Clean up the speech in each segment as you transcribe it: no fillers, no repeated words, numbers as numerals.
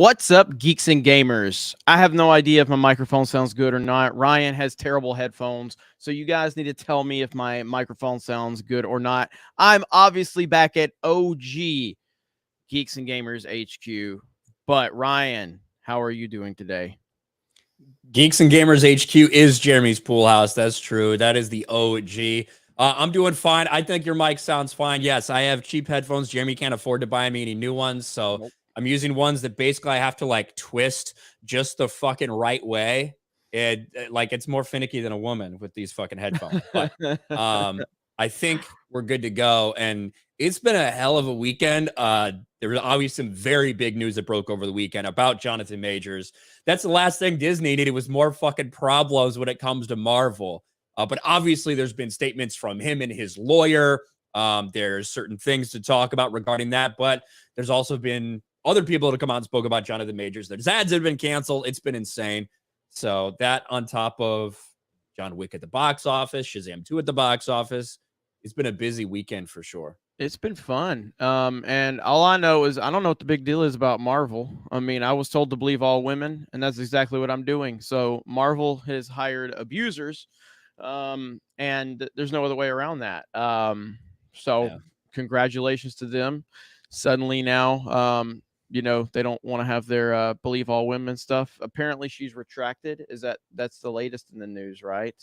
What's up, geeks and gamers? I have no idea if my microphone sounds good or not. Ryan has terrible headphones, so you guys need to tell me if my microphone sounds good or not. I'm obviously back at OG Geeks and Gamers HQ, but Ryan, how are you doing today? Geeks and Gamers HQ is Jeremy's pool house. That's true. That is the OG. I'm doing fine. I think your mic sounds fine. Yes, I have cheap headphones. Jeremy can't afford to buy me any new ones, so Nope. I'm using ones that basically I have to like twist just the fucking right way. Like it's more finicky than a woman with these fucking headphones. But I think we're good to go. And it's been a hell of a weekend. There was obviously some very big news that broke over the weekend about Jonathan Majors. That's the last thing Disney needed was more fucking problems when it comes to Marvel. But obviously, there's been statements from him and his lawyer. There's certain things to talk about regarding that, but there's also been other people that have come out and spoke about Jonathan Majors. There's ads that have been canceled. It's been insane. So that on top of John Wick at the box office, Shazam 2 at the box office, it's been a busy weekend for sure. It's been fun. And all I know is I don't know what the big deal is about Marvel. I mean, I was told to believe all women, and that's exactly what I'm doing. So Marvel has hired abusers, and there's no other way around that. So congratulations to them. Suddenly now, they don't want to have their believe all women stuff. Apparently, she's retracted. That's the latest in the news, right?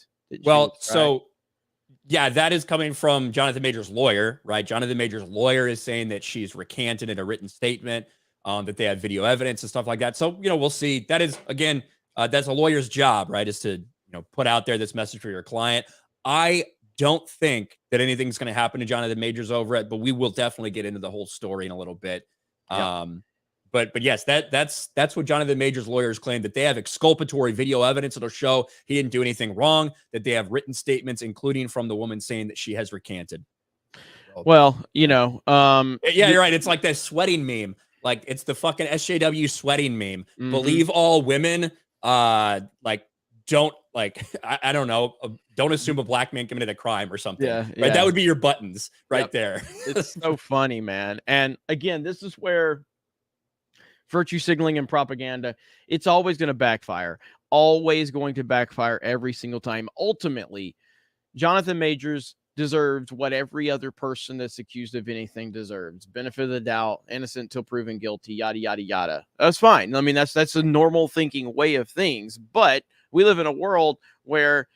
Yeah, that is coming from Jonathan Majors' lawyer, right? Jonathan Majors' lawyer is saying that she's recanted in a written statement, that they have video evidence and stuff like that. So, we'll see. That is, again, that's a lawyer's job, right? Is to, put out there this message for your client. I don't think that anything's going to happen to Jonathan Majors over it, but we will definitely get into the whole story in a little bit. Yeah. But yes, that's what Jonathan Majors' lawyers claim, that they have exculpatory video evidence that'll show he didn't do anything wrong, that they have written statements, including from the woman saying that she has recanted. Well, yeah, you're right. It's like that sweating meme. Like it's the fucking SJW sweating meme. Mm-hmm. Believe all women, don't I don't know, don't assume a black man committed a crime or something. Yeah, right. That would be your buttons right there. It's so funny, man. And again, this is where virtue signaling and propaganda, it's always going to backfire. Always going to backfire every single time. Ultimately, Jonathan Majors deserves what every other person that's accused of anything deserves. Benefit of the doubt, innocent till proven guilty, yada, yada, yada. That's fine. I mean, that's a normal thinking way of things. But we live in a world where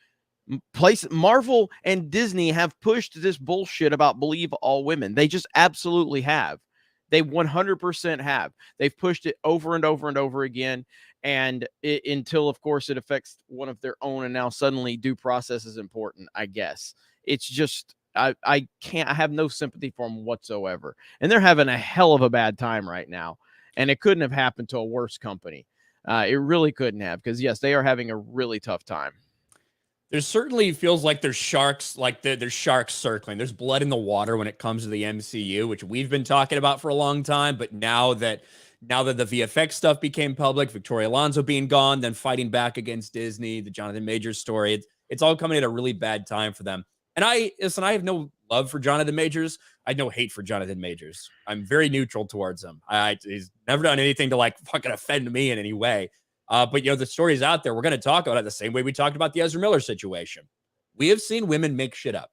Marvel and Disney have pushed this bullshit about believe all women. They just absolutely have. They 100% have. They've pushed it over and over and over again. And until, of course, it affects one of their own. And now suddenly due process is important, I guess. It's just, I have no sympathy for them whatsoever. And they're having a hell of a bad time right now. And it couldn't have happened to a worse company. It really couldn't have, because, yes, they are having a really tough time. There certainly feels like there's sharks, there's sharks circling. There's blood in the water when it comes to the MCU, which we've been talking about for a long time. But now that the VFX stuff became public, Victoria Alonso being gone, then fighting back against Disney, the Jonathan Majors story, it's all coming at a really bad time for them. And I have no love for Jonathan Majors. I have no hate for Jonathan Majors. I'm very neutral towards him. He's never done anything to fucking offend me in any way. But, the story's out there. We're going to talk about it the same way we talked about the Ezra Miller situation. We have seen women make shit up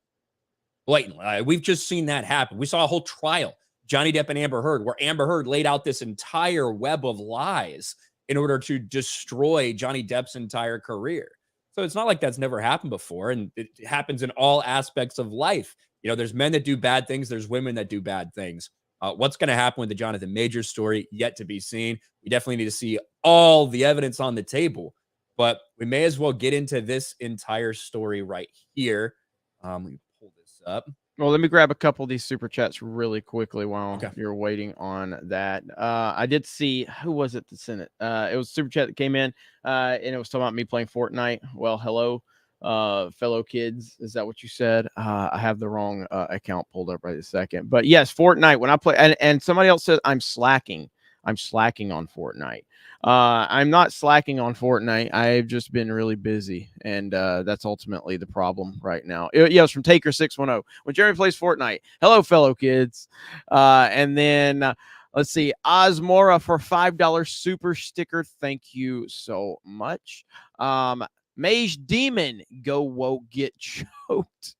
blatantly. We've just seen that happen. We saw a whole trial, Johnny Depp and Amber Heard, where Amber Heard laid out this entire web of lies in order to destroy Johnny Depp's entire career. So it's not like that's never happened before. And it happens in all aspects of life. There's men that do bad things. There's women that do bad things. What's going to happen with the Jonathan Majors story, yet to be seen. We definitely need to see all the evidence on the table, but we may as well get into this entire story right here. Let me pull this up. Well, let me grab a couple of these super chats really quickly while you're waiting on that. I did see, who was it that sent it? It was a super chat that came in, and it was talking about me playing Fortnite. Well, hello, fellow kids. Is that what you said? I have the wrong account pulled up right this second. But yes, Fortnite, when I play, and somebody else says I'm slacking on Fortnite. I'm not slacking on Fortnite. I've just been really busy, and that's ultimately the problem right now. It's from Taker610. When Jeremy plays Fortnite, hello, fellow kids. And then Let's see. Osmora for $5 super sticker. Thank you so much. Mage Demon, go woke, get choked.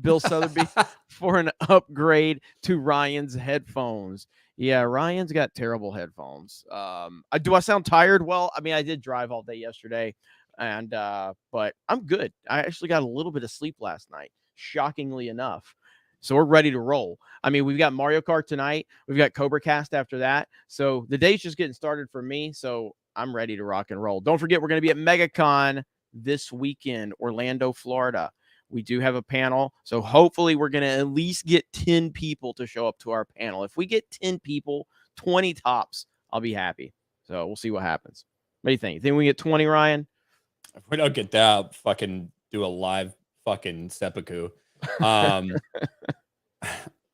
Bill Sotheby for an upgrade to Ryan's headphones. Yeah, Ryan's got terrible headphones. Do I sound tired? Well, I mean, I did drive all day yesterday, and but I'm good. I actually got a little bit of sleep last night, shockingly enough. So we're ready to roll. I mean, we've got Mario Kart tonight. We've got Cobra Cast after that. So the day's just getting started for me. So I'm ready to rock and roll. Don't forget, we're going to be at MegaCon this weekend, Orlando, Florida. We do have a panel. So hopefully we're going to at least get 10 people to show up to our panel. If we get 10 people, 20 tops, I'll be happy. So we'll see what happens. What do you think? You think we get 20, Ryan? If we don't get that, I'll fucking do a live fucking seppuku.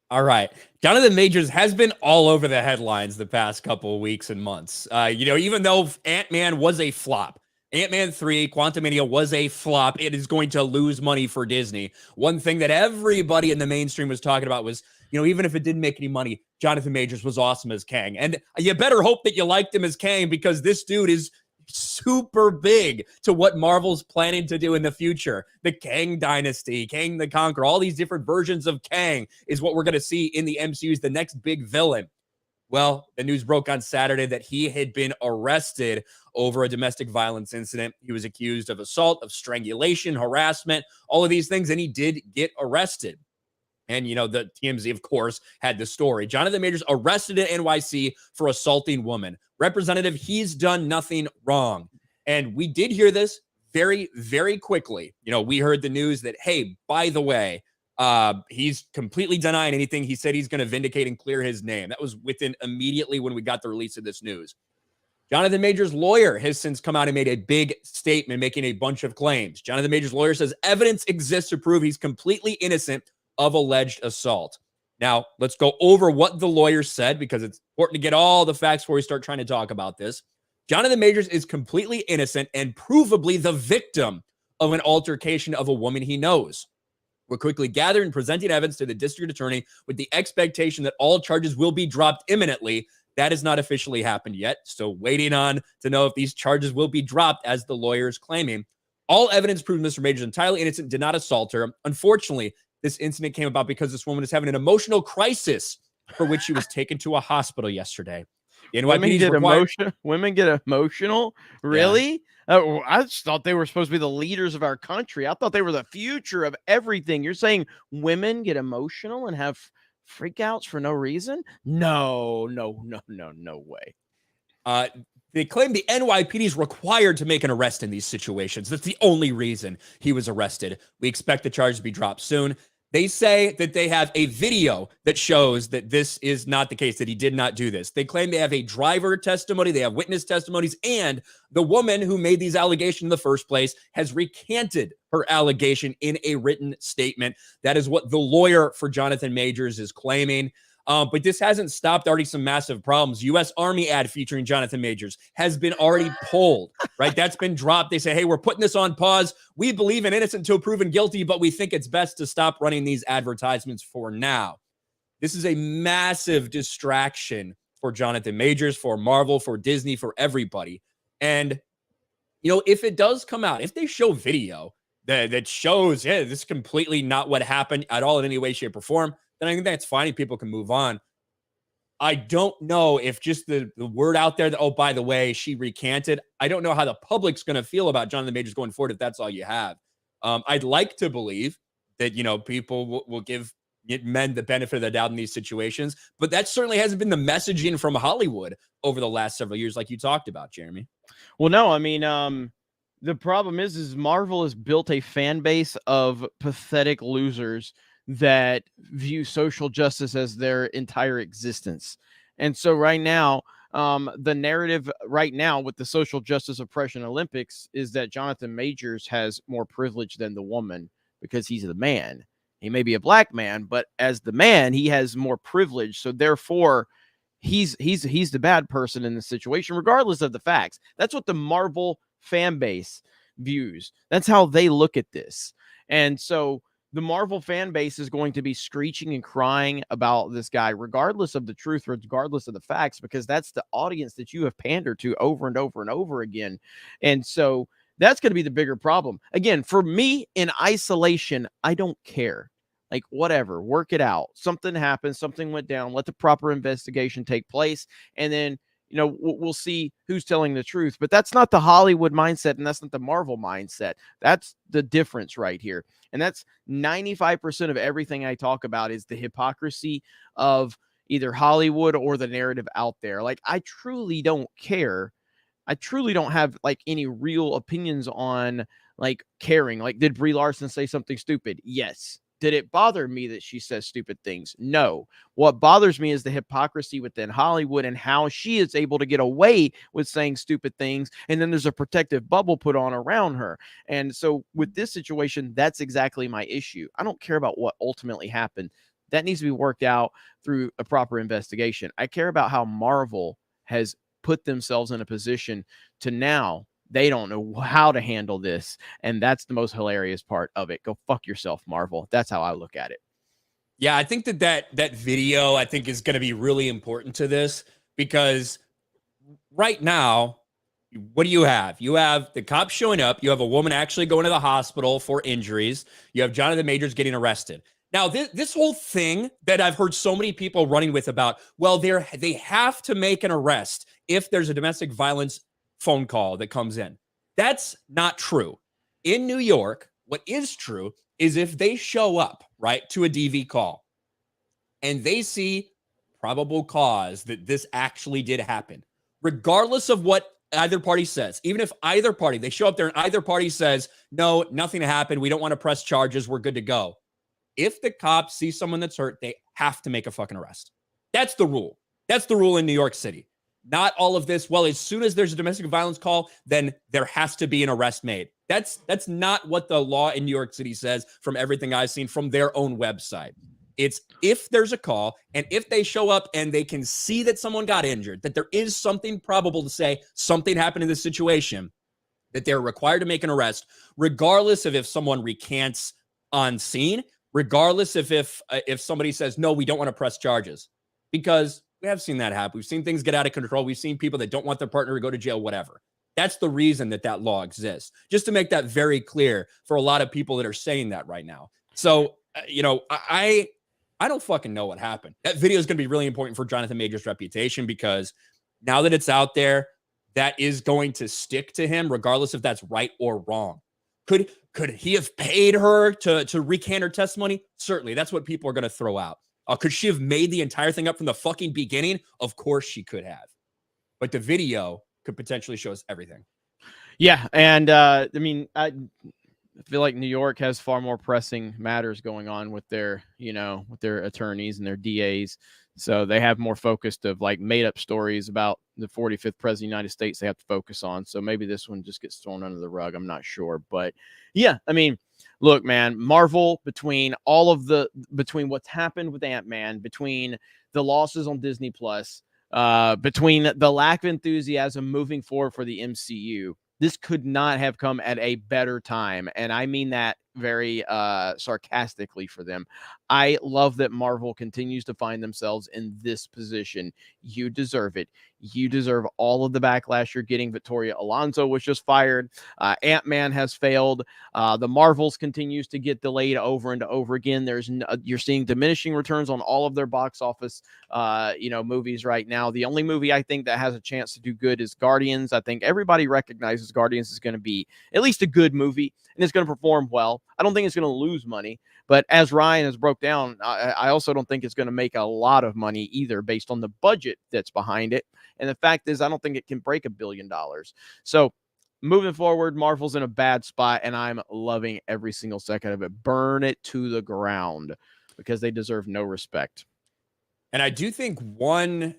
All right. Jonathan Majors has been all over the headlines the past couple of weeks and months. Even though Ant-Man was a flop, Ant-Man 3, Quantumania was a flop. It is going to lose money for Disney. One thing that everybody in the mainstream was talking about was, even if it didn't make any money, Jonathan Majors was awesome as Kang. And you better hope that you liked him as Kang, because this dude is super big to what Marvel's planning to do in the future. The Kang Dynasty, Kang the Conqueror, all these different versions of Kang is what we're going to see in the MCU as the next big villain. Well, the news broke on Saturday that he had been arrested over a domestic violence incident. He was accused of assault, of strangulation, harassment, all of these things, and he did get arrested. And, the TMZ, of course, had the story. Jonathan Majors arrested in NYC for assaulting woman. Representative, he's done nothing wrong. And we did hear this very, very quickly. We heard the news that, hey, by the way, he's completely denying anything. He said he's going to vindicate and clear his name. That was within immediately when we got the release of this news. Jonathan Majors' lawyer has since come out and made a big statement making a bunch of claims. Jonathan Majors' lawyer says evidence exists to prove he's completely innocent of alleged assault. Now, let's go over what the lawyer said, because it's important to get all the facts before we start trying to talk about this. Jonathan Majors is completely innocent and provably the victim of an altercation of a woman he knows. We're quickly gathering and presenting evidence to the district attorney with the expectation that all charges will be dropped imminently. That has not officially happened yet. Still waiting on to know if these charges will be dropped, as the lawyer is claiming. All evidence proves Mr. Majors entirely innocent, did not assault her. Unfortunately, this incident came about because this woman is having an emotional crisis for which she was taken to a hospital yesterday. The Women get emotional? Really? Yeah. I just thought they were supposed to be the leaders of our country. I thought they were the future of everything. You're saying women get emotional and have freakouts for no reason? No way. They claim the NYPD is required to make an arrest in these situations. That's the only reason he was arrested. We expect the charges to be dropped soon. They say that they have a video that shows that this is not the case, that he did not do this. They claim they have a driver testimony, they have witness testimonies, and the woman who made these allegations in the first place has recanted her allegation in a written statement. That is what the lawyer for Jonathan Majors is claiming. But this hasn't stopped already some massive problems. U.S. Army ad featuring Jonathan Majors has been already pulled, right? That's been dropped. They say, hey, we're putting this on pause. We believe in innocent until proven guilty, but we think it's best to stop running these advertisements for now. This is a massive distraction for Jonathan Majors, for Marvel, for Disney, for everybody. And, if it does come out, if they show video that shows, yeah, this is completely not what happened at all in any way, shape, or form, then I think that's fine and people can move on. I don't know if just the word out there that, oh, by the way, she recanted. I don't know how the public's going to feel about Jonathan Majors going forward if that's all you have. I'd like to believe that, people will give men the benefit of the doubt in these situations, but that certainly hasn't been the messaging from Hollywood over the last several years, like you talked about, Jeremy. Well, no, I mean, the problem is Marvel has built a fan base of pathetic losers that view social justice as their entire existence. And so right now, the narrative right now with the social justice oppression Olympics is that Jonathan Majors has more privilege than the woman because he's the man. He may be a black man, but as the man, he has more privilege. So therefore, he's the bad person in the situation, regardless of the facts. That's what the Marvel fan base views. That's how they look at this. And so the Marvel fan base is going to be screeching and crying about this guy, regardless of the truth, regardless of the facts, because that's the audience that you have pandered to over and over and over again. And so that's going to be the bigger problem. Again, for me in isolation, I don't care. Like, whatever, work it out. Something happened, something went down, let the proper investigation take place. And then, we'll see who's telling the truth. But that's not the Hollywood mindset, and that's not the Marvel mindset. That's the difference right here. And that's 95% of everything I talk about is the hypocrisy of either Hollywood or the narrative out there. Like, I truly don't care. I truly don't have like any real opinions on like caring. Like, did Brie Larson say something stupid? Yes. Did it bother me that she says stupid things? No. What bothers me is the hypocrisy within Hollywood and how she is able to get away with saying stupid things. And then there's a protective bubble put on around her. And so with this situation, that's exactly my issue. I don't care about what ultimately happened. That needs to be worked out through a proper investigation. I care about how Marvel has put themselves in a position to now they don't know how to handle this. And that's the most hilarious part of it. Go fuck yourself, Marvel. That's how I look at it. Yeah, I think that video, I think, is going to be really important to this, because right now, what do you have? You have the cops showing up. You have a woman actually going to the hospital for injuries. You have Jonathan Majors getting arrested. Now, this whole thing that I've heard so many people running with about, well, they have to make an arrest if there's a domestic violence phone call that comes in. That's not true. In New York, what is true is if they show up, right, to a DV call and they see probable cause that this actually did happen, regardless of what either party says, even if either party, they show up there and either party says, no, nothing happened, we don't want to press charges, we're good to go. If the cops see someone that's hurt, they have to make a fucking arrest. That's the rule. That's the rule in New York City. Not all of this, well, as soon as there's a domestic violence call, then there has to be an arrest made. That's not what the law in New York City says, from everything I've seen from their own website. It's if there's a call and if they show up and they can see that someone got injured, that there is something probable to say something happened in this situation, that they're required to make an arrest, regardless of if someone recants on scene, regardless if somebody says, no, we don't want to press charges, because we have seen that happen. We've seen things get out of control. We've seen people that don't want their partner to go to jail, whatever. That's the reason that law exists. Just to make that very clear for a lot of people that are saying that right now. So, I don't fucking know what happened. That video is going to be really important for Jonathan Majors' reputation, because now that it's out there, that is going to stick to him, regardless if that's right or wrong. Could he have paid her to recant her testimony? Certainly. That's what people are going to throw out. Could she have made the entire thing up from the fucking beginning? Of course she could have. But the video could potentially show us everything. Yeah. And I feel like New York has far more pressing matters going on with their attorneys and their DAs. So they have more focused of like made up stories about the 45th president of the United States they have to focus on. So maybe this one just gets thrown under the rug. I'm not sure. But yeah, look, man, Marvel, between what's happened with Ant-Man, between the losses on Disney Plus, between the lack of enthusiasm moving forward for the MCU, this could not have come at a better time. And I mean that very sarcastically for them. I love that Marvel continues to find themselves in this position. You deserve it. You deserve all of the backlash you're getting. Victoria Alonso was just fired. Ant-Man has failed. The Marvels continues to get delayed over and over again. You're seeing diminishing returns on all of their box office, movies right now. The only movie I think that has a chance to do good is Guardians. I think everybody recognizes Guardians is going to be at least a good movie, and it's going to perform well. I don't think it's going to lose money, but as Ryan has broke down, I also don't think it's going to make a lot of money either, based on the budget that's behind it. And the fact is, I don't think it can break $1 billion. So moving forward, Marvel's in a bad spot, and I'm loving every single second of it. Burn it to the ground, because they deserve no respect. And I do think one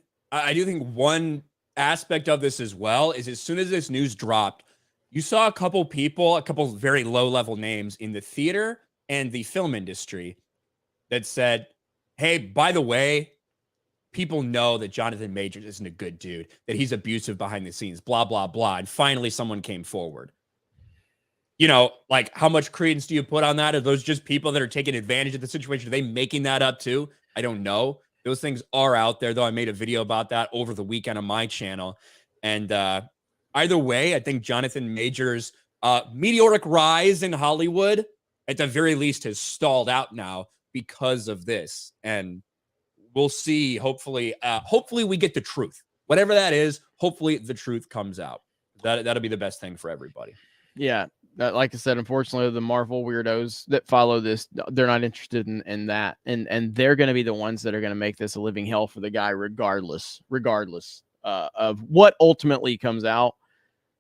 aspect of this as well is, as soon as this news dropped, you saw a couple very low-level names in the theater and the film industry that said, hey, by the way, people know that Jonathan Majors isn't a good dude, that he's abusive behind the scenes, blah, blah, blah. And finally, someone came forward. you know, like how much credence do you put on that? Are those just people that are taking advantage of the situation? Are they making that up too? I don't know. Those things are out there, though. I made a video about that over the weekend on my channel. And either way, I think Jonathan Majors' meteoric rise in Hollywood, at the very least, has stalled out now because of this. And we'll see. Hopefully we get the truth. Whatever that is, hopefully the truth comes out. That'll be the best thing for everybody. Yeah. Like I said, unfortunately, the Marvel weirdos that follow this, they're not interested in that. And they're going to be the ones that are going to make this a living hell for the guy, regardless of what ultimately comes out.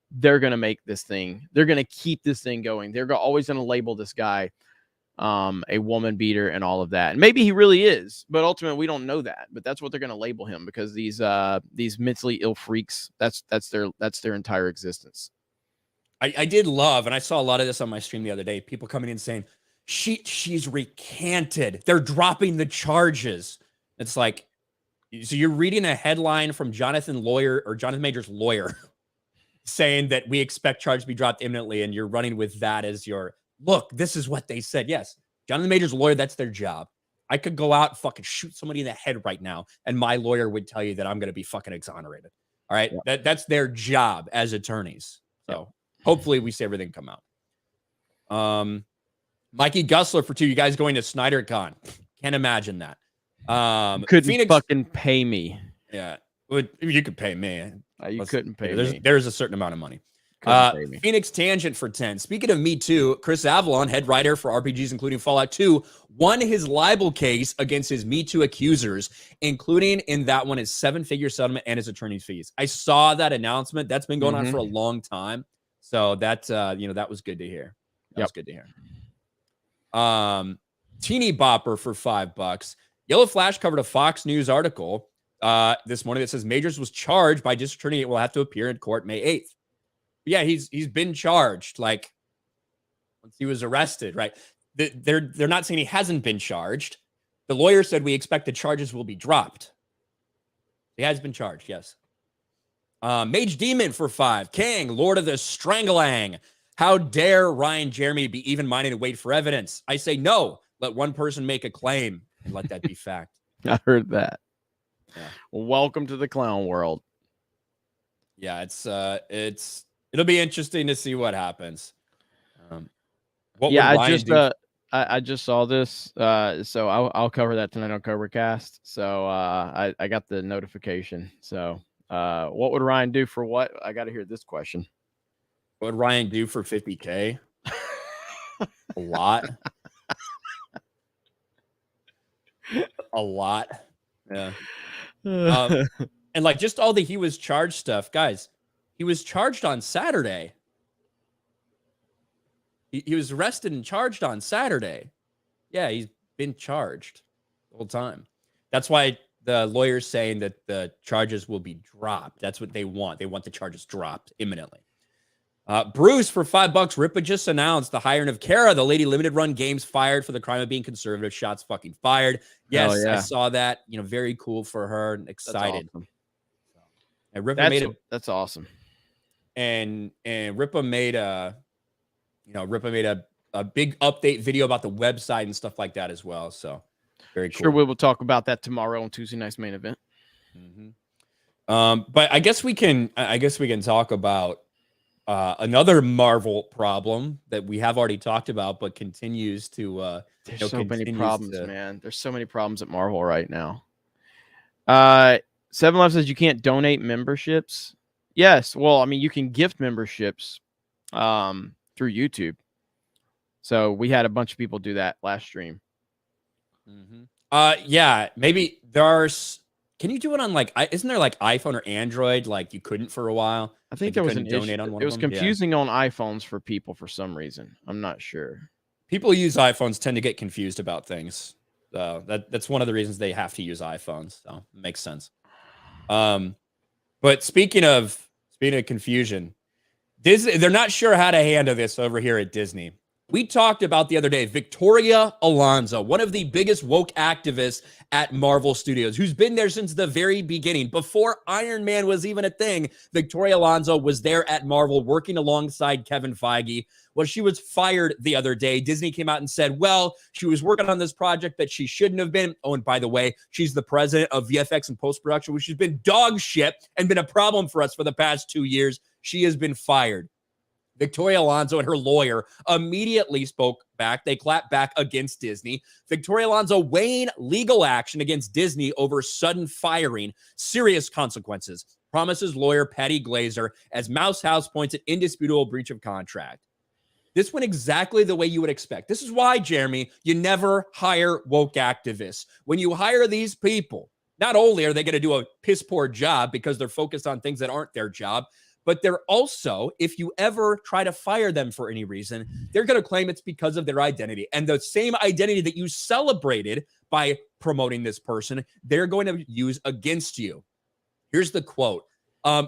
They're going to make this thing. They're going to keep this thing going. They're always going to label this guy a woman beater and all of that. And maybe he really is, but ultimately we don't know that. But that's what they're going to label him, because these mentally ill freaks, that's their entire existence. I did love, and I saw a lot of this on my stream the other day, people coming in saying, she's recanted. They're dropping the charges. It's like, so you're reading a headline from Jonathan Major's lawyer saying that we expect charges to be dropped imminently, and you're running with that as your, look, this is what they said. Yes, Jonathan Major's lawyer, that's their job. I could go out and fucking shoot somebody in the head right now, and my lawyer would tell you that I'm going to be fucking exonerated. All right? Yeah. That's their job as attorneys. So hopefully we see everything come out. Mikey Gussler for 2. You guys going to SnyderCon? Can't imagine that. Couldn't Phoenix fucking pay me. Yeah. You could pay me. You couldn't pay me. There's a certain amount of money. Phoenix Tangent for 10. Speaking of Me Too, Chris Avalon, head writer for RPGs, including Fallout 2, won his libel case against his Me Too accusers, including in that one his 7-figure settlement and his attorney's fees. I saw that announcement. That's been going on for a long time. So that that was good to hear. That was good to hear. Teeny Bopper for $5. Yellow Flash covered a Fox News article this morning that says Majors was charged by district attorney and will have to appear in court May 8th. But yeah, he's been charged, like, once he was arrested, right? They're not saying he hasn't been charged. The lawyer said we expect the charges will be dropped. He has been charged, yes. Mage Demon for 5. Kang, Lord of the Strangling. How dare Ryan Jeremy be even-minded and wait for evidence? I say no. Let one person make a claim and let that be fact. I heard that. Yeah. Welcome to the clown world. Yeah, it'll be interesting to see what happens. I just saw this, so I'll cover that tonight on Covercast. So I got the notification. So what would Ryan do for what? I got to hear this question. What would Ryan do for 50K? A lot. A lot. Yeah. And like just all the he was charged stuff, guys. He was charged on Saturday. He was arrested and charged on Saturday. Yeah, he's been charged the whole time. That's why the lawyer's saying that the charges will be dropped. That's what they want. They want the charges dropped imminently. Bruce for $5. Ripa just announced the hiring of Kara, the Lady Limited Run Games, fired for the crime of being conservative. Shots fucking fired. Yes, yeah. I saw that. Very cool for her and excited. That's awesome. And Ripa that's awesome. And Ripa made a big update video about the website and stuff like that as well. So very cool. Sure, we will talk about that tomorrow on Tuesday night's main event. But I guess we can talk about another Marvel problem that we have already talked about, but continues to. There's so many problems, man. There's so many problems at Marvel right now. 7-Eleven says you can't donate memberships. Yes, well, I mean you can gift memberships through YouTube. So we had a bunch of people do that last stream. Yeah, maybe there's. Can you do it on isn't there like iPhone or Android? Like you couldn't for a while. I think there was an issue. It was confusing on iPhones for people for some reason. I'm not sure. People who use iPhones tend to get confused about things. So that's one of the reasons they have to use iPhones. So it makes sense. But speaking of confusion, Disney, they're not sure how to handle this over here at Disney. We talked about the other day, Victoria Alonso, one of the biggest woke activists at Marvel Studios, who's been there since the very beginning. Before Iron Man was even a thing, Victoria Alonso was there at Marvel working alongside Kevin Feige. Well, she was fired the other day. Disney came out and said, well, she was working on this project that she shouldn't have been. Oh, and by the way, she's the president of VFX and post-production, which has been dog shit and been a problem for us for the past 2 years. She has been fired. Victoria Alonso and her lawyer immediately spoke back. They clapped back against Disney. Victoria Alonso weighing legal action against Disney over sudden firing, serious consequences, promises lawyer Patty Glazer as Mouse House points at indisputable breach of contract. This went exactly the way you would expect. This is why, Jeremy, you never hire woke activists. When you hire these people, not only are they going to do a piss poor job because they're focused on things that aren't their job, but they're also, if you ever try to fire them for any reason, they're going to claim it's because of their identity. And the same identity that you celebrated by promoting this person, they're going to use against you. Here's the quote.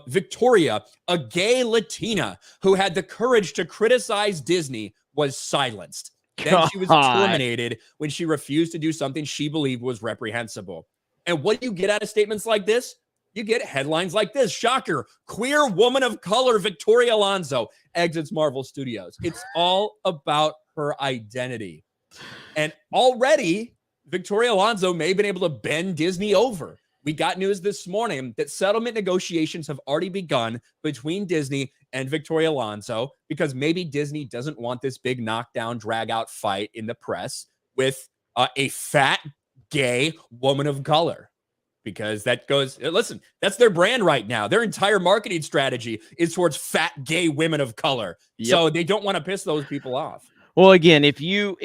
Victoria, a gay Latina who had the courage to criticize Disney, was silenced. Then she was terminated when she refused to do something she believed was reprehensible. And what do you get out of statements like this? You get headlines like this. Shocker. Queer woman of color, Victoria Alonso, exits Marvel Studios. It's all about her identity. And already, Victoria Alonso may have been able to bend Disney over. We got news this morning that settlement negotiations have already begun between Disney and Victoria Alonso because maybe Disney doesn't want this big knockdown, drag-out fight in the press with a fat, gay woman of color. Because that goes, listen, that's their brand right now. Their entire marketing strategy is towards fat gay women of color. Yep. So they don't want to piss those people off. Well, again, if you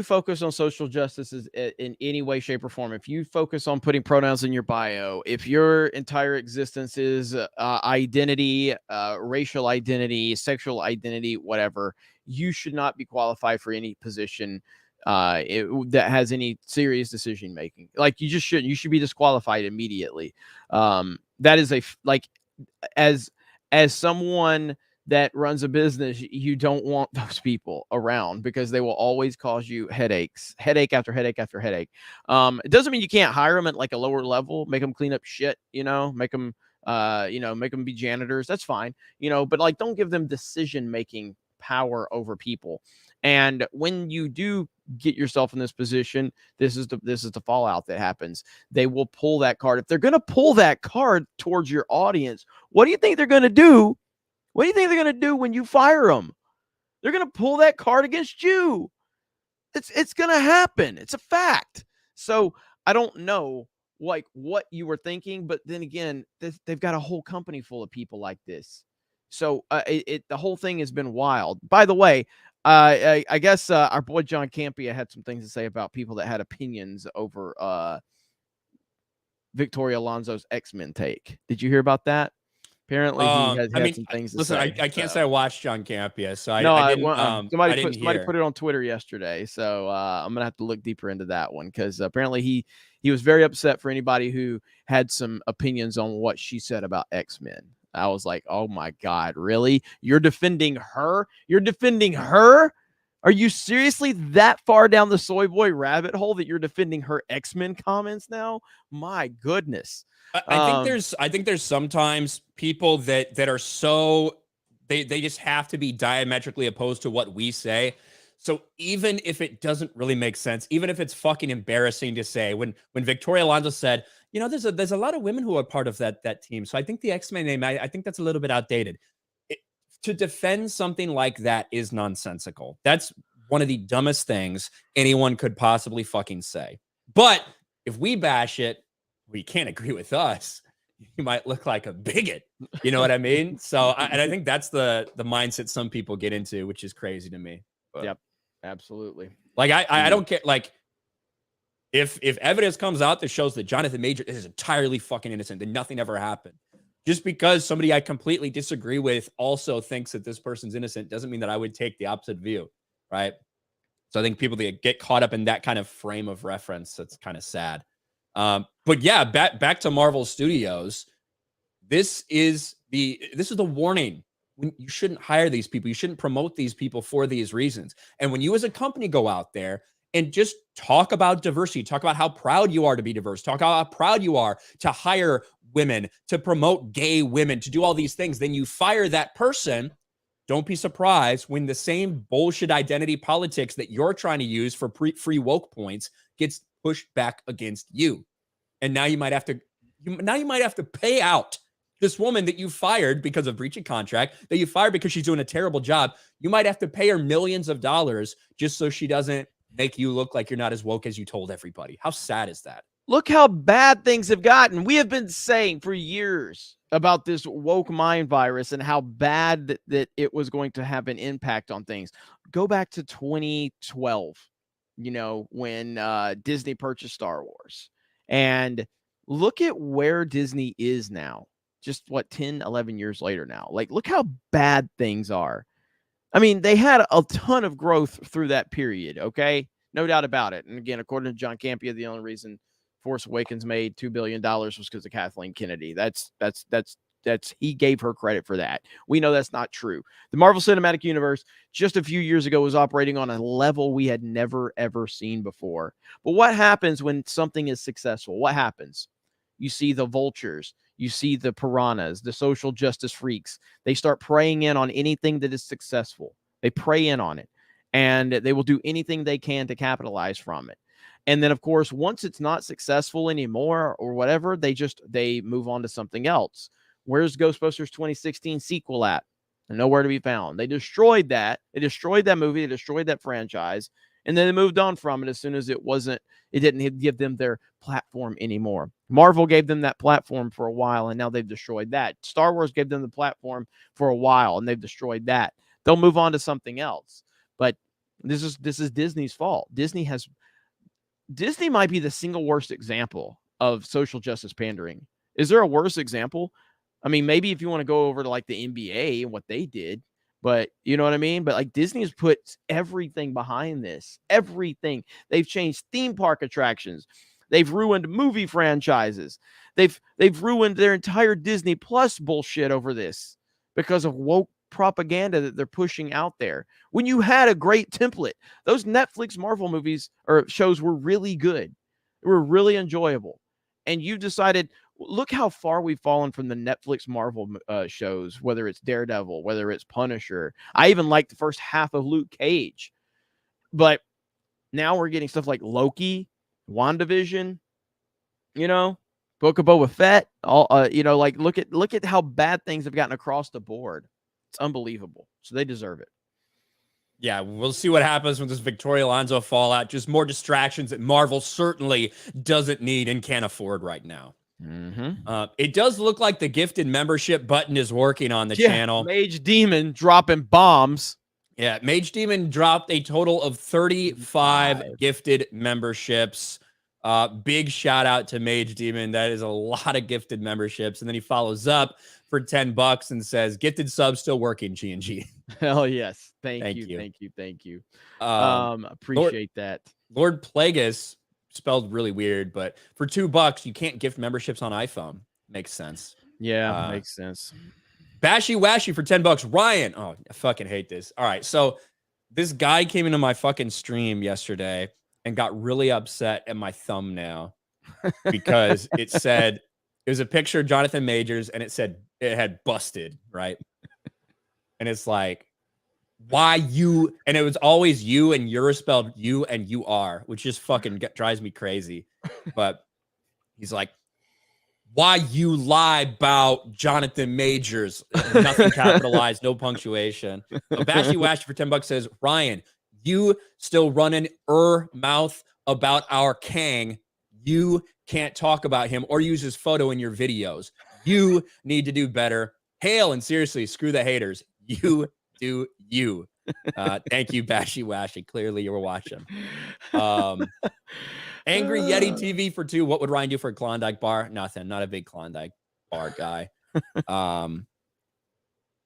focus on social justice in any way, shape, or form, if you focus on putting pronouns in your bio, if your entire existence is identity, racial identity, sexual identity, whatever, you should not be qualified for any position that has any serious decision making. Like, you just shouldn't. You should be disqualified immediately. That is as someone that runs a business, you don't want those people around because they will always cause you headache after headache after headache. It doesn't mean you can't hire them at like a lower level, make them clean up shit, make them be janitors. That's fine, but like, don't give them decision making power over people. And when you do get yourself in this position, this is the fallout that happens. They will pull that card. If they're going to pull that card towards your audience, what do you think they're going to do? What do you think they're going to do when you fire them? They're going to pull that card against you. It's going to happen. It's a fact. So I don't know like what you were thinking, but then again, they've got a whole company full of people like this. So the whole thing has been wild. By the way, I guess our boy John Campea had some things to say about people that had opinions over Victoria Alonso's X-Men take. Did you hear about that? Apparently, he had some things to say. I can't say I watched John Campea, so somebody put it on Twitter yesterday. So I'm gonna have to look deeper into that one because apparently he was very upset for anybody who had some opinions on what she said about X-Men. I was like, oh my God, really? You're defending her? You're defending her? Are you seriously that far down the soy boy rabbit hole that you're defending her X-Men comments now? My goodness. I think there's sometimes people that are so they just have to be diametrically opposed to what we say. So even if it doesn't really make sense, even if it's fucking embarrassing to say, when Victoria Alonso said, there's a lot of women who are part of that team. So I think the X-Men name, I think that's a little bit outdated. To defend something like that is nonsensical. That's one of the dumbest things anyone could possibly fucking say. But if we bash it, we can't agree with us. You might look like a bigot. You know what I mean? So, I think that's the mindset some people get into, which is crazy to me. But, yep, absolutely. Like, I don't care. Like, if evidence comes out that shows that Jonathan Major is entirely fucking innocent, then nothing ever happened. Just because somebody I completely disagree with also thinks that this person's innocent doesn't mean that I would take the opposite view, right? So I think people that get caught up in that kind of frame of reference, that's kind of sad. But yeah, back to Marvel Studios. This is the warning when you shouldn't hire these people. You shouldn't promote these people for these reasons. And when you as a company go out there and just talk about diversity, talk about how proud you are to be diverse, talk about how proud you are to hire women, to promote gay women, to do all these things, then you fire that person. Don't be surprised when the same bullshit identity politics that you're trying to use for free woke points gets pushed back against you. And now you might have to pay out this woman that you fired because of breaching contract, that you fired because she's doing a terrible job. You might have to pay her millions of dollars just so she doesn't make you look like you're not as woke as you told everybody. How sad is that? Look how bad things have gotten. We have been saying for years about this woke mind virus and how bad that it was going to have an impact on things. Go back to 2012, when Disney purchased Star Wars. And look at where Disney is now. Just 10, 11 years later now. Like, look how bad things are. I mean, they had a ton of growth through that period, okay? No doubt about it. And again, according to John Campea, the only reason Force Awakens made $2 billion was because of Kathleen Kennedy. That's he gave her credit for that. We know that's not true. The Marvel Cinematic Universe just a few years ago was operating on a level we had never, ever seen before. But what happens when something is successful? What happens? You see the vultures. You see the piranhas, the social justice freaks. They start preying in on anything that is successful. They prey in on it, and they will do anything they can to capitalize from it. And then, of course, once it's not successful anymore or whatever, they move on to something else. Where's Ghostbusters 2016 sequel at? Nowhere to be found. They destroyed that. They destroyed that movie. They destroyed that franchise. And then they moved on from it as soon as it didn't give them their platform anymore. Marvel gave them that platform for a while, and now they've destroyed that. Star Wars gave them the platform for a while, and they've destroyed that. They'll move on to something else. But this is Disney's fault. Disney might be the single worst example of social justice pandering. Is there a worse example? I mean, maybe if you want to go over to like the NBA and what they did, but you know what I mean? But like Disney has put everything behind this, everything. They've changed theme park attractions. They've ruined movie franchises. They've ruined their entire Disney Plus bullshit over this because of woke propaganda that they're pushing out there. When you had a great template, those Netflix Marvel movies or shows were really good. They were really enjoyable. And you decided, look how far we've fallen from the Netflix Marvel shows, whether it's Daredevil, whether it's Punisher. I even like the first half of Luke Cage. But now we're getting stuff like Loki, WandaVision, Book of Boba Fett. Look at how bad things have gotten across the board. It's unbelievable. So they deserve it. Yeah, we'll see what happens with this Victoria Alonso fallout. Just more distractions that Marvel certainly doesn't need and can't afford right now. Mm-hmm. It does look like the gifted membership button is working on the channel. Mage Demon dropping bombs. Yeah, Mage Demon dropped a total of 35 gifted memberships. Big shout out to Mage Demon. That is a lot of gifted memberships. And then he follows up for $10 and says, gifted subs still working, G&G. Hell yes. Thank you. Appreciate that. Lord Plagueis, spelled really weird, but for $2, you can't gift memberships on iPhone. Makes sense. Yeah, makes sense. Bashy Washy for $10. Ryan. Oh, I fucking hate this. All right. So this guy came into my fucking stream yesterday and got really upset at my thumbnail because it was a picture of Jonathan Majors and it had busted, right? And it's like, why you? And it was always you, and you're spelled you and you are, which just fucking drives me crazy. But he's like, why you lie about Jonathan Majors? Nothing capitalized, no punctuation. So Bashy Washy for $10 says, Ryan, you still running mouth about our Kang. You can't talk about him or use his photo in your videos. You need to do better. Hail and seriously, screw the haters. You do you. Thank you, Bashy Washy. Clearly you were watching. Angry Yeti TV for $2. What would Ryan do for a Klondike bar? Nothing. Not a big Klondike bar guy.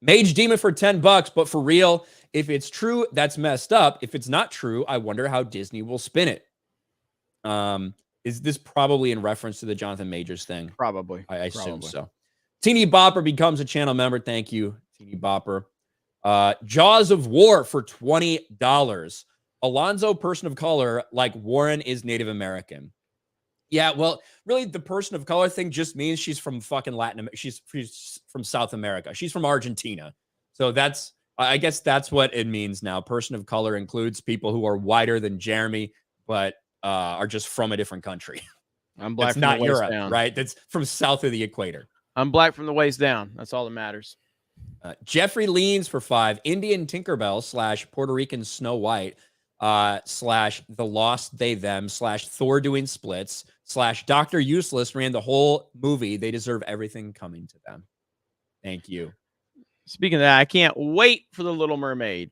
Mage Demon for $10. But for real, if it's true, that's messed up. If it's not true, I wonder how Disney will spin it. Is this probably in reference to the Jonathan Majors thing? Probably. I assume so. Teeny Bopper becomes a channel member. Thank you, Teeny bopper. Jaws of War for $20. Alonzo, person of color, like Warren is Native American. Yeah, well, really, the person of color thing just means she's from fucking Latin America. She's from South America. She's from Argentina. So I guess that's what it means now. Person of color includes people who are whiter than Jeremy, but are just from a different country. I'm black That's from not the waist Europe, down. right? That's from south of the equator. I'm black from the waist down. That's all that matters. Jeffrey Leans for 5. Indian Tinkerbell / Puerto Rican Snow White / The Lost They Them / Thor doing splits / Dr. Useless ran the whole movie. They deserve everything coming to them. Thank you. Speaking of that, I can't wait for The Little Mermaid.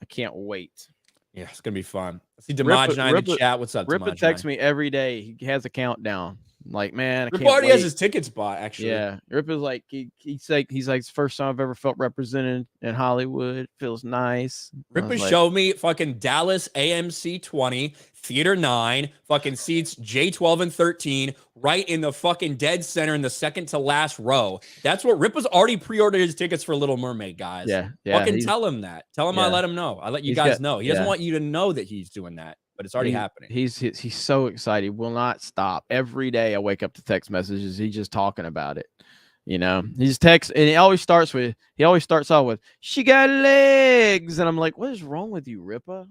I can't wait. Yeah, it's going to be fun. I see Demogeny in the chat. What's up, Rippa texts me every day. He has a countdown. Like, man, Rippa already has his tickets bought, actually. Yeah. Rippa's like, he's like, it's the first time I've ever felt represented in Hollywood. Feels nice. Rippa showed me fucking Dallas AMC 20, Theater 9, fucking seats J12 and 13, right in the fucking dead center in the second to last row. That's what Rippa's already pre-ordered his tickets for Little Mermaid, guys. Yeah. Fucking tell him that. Tell him I let him know. I let you guys know. He doesn't want you to know that he's doing that, but it's already happening. He's so excited. He will not stop. Every day I wake up to text messages. He's just talking about it. You know, he's text and he always starts off with, she got legs. And I'm like, what is wrong with you, Rippa?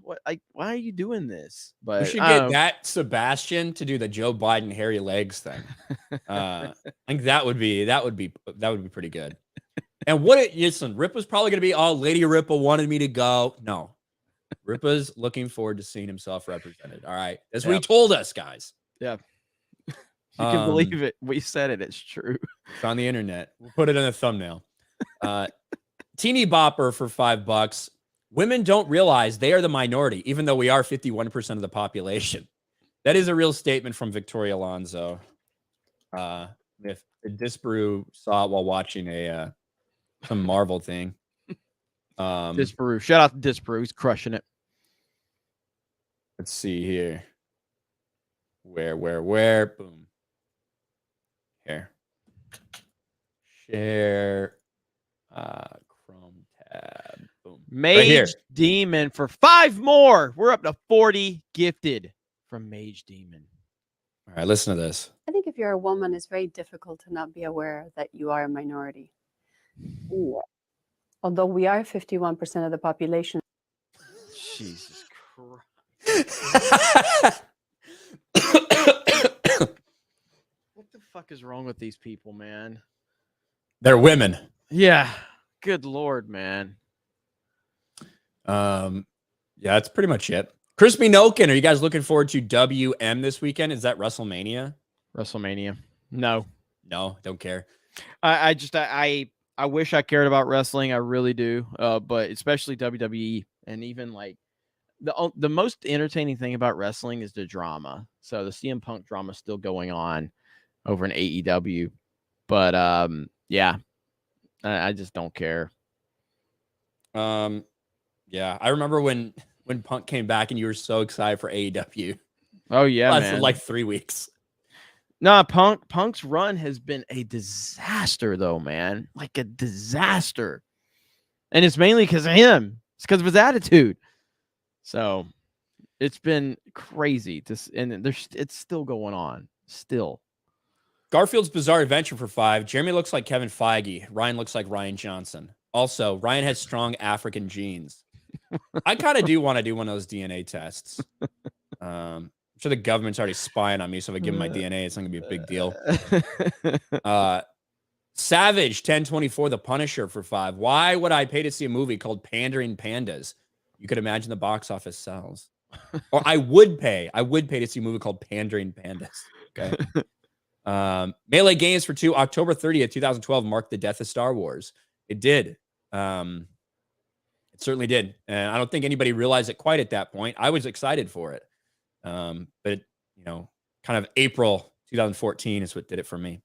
Why are you doing this? But we should get that Sebastian to do the Joe Biden hairy legs thing. I think that would be pretty good. And listen, Rippa's probably gonna be, oh, Lady Rippa wanted me to go. No. Rippa's looking forward to seeing himself represented. All right. That's what he told us, guys. Yeah. You can believe it. We said it. It's true. It's on the internet. We'll put it in a thumbnail. Teeny bopper for $5. Women don't realize they are the minority, even though we are 51% of the population. That is a real statement from Victoria Alonso. If Disparu saw it while watching some Marvel thing. Disparu. Shout out to Disparu. He's crushing it. Let's see here. Where? Boom. Here. Share. Chrome tab. Boom. Mage right Demon for 5 more. We're up to 40 gifted from Mage Demon. All right, listen to this. I think if you're a woman, it's very difficult to not be aware that you are a minority. Ooh. Although we are 51% of the population. Jesus Christ. What the fuck is wrong with these people, man? They're women. Yeah. Good Lord, man. Yeah, that's pretty much it. Chris Minokin, are you guys looking forward to WM this weekend? Is that WrestleMania? WrestleMania. No, don't care. I wish I cared about wrestling. I really do. But especially WWE, and even like the most entertaining thing about wrestling is the drama. So the CM Punk drama is still going on over in AEW. But yeah, I just don't care. Yeah, I remember when Punk came back and you were so excited for AEW. Oh yeah, man. Like 3 weeks. Nah, Punk's run has been a disaster though, man. Like a disaster. And it's mainly because of him. It's because of his attitude. So it's been crazy. It's still going on. Still. Garfield's Bizarre Adventure for 5. Jeremy looks like Kevin Feige. Ryan looks like Ryan Johnson. Also, Ryan has strong African genes. I kind of do want to do one of those DNA tests. I'm sure the government's already spying on me, so if I give them my DNA, it's not going to be a big deal. Savage 1024, The Punisher for 5. Why would I pay to see a movie called Pandering Pandas? You could imagine the box office sells. Or I would pay to see a movie called Pandering Pandas. Okay. Melee Games for 2. October 30th, 2012 marked the death of Star Wars. It did. It certainly did. And I don't think anybody realized it quite at that point. I was excited for it. But kind of April 2014 is what did it for me.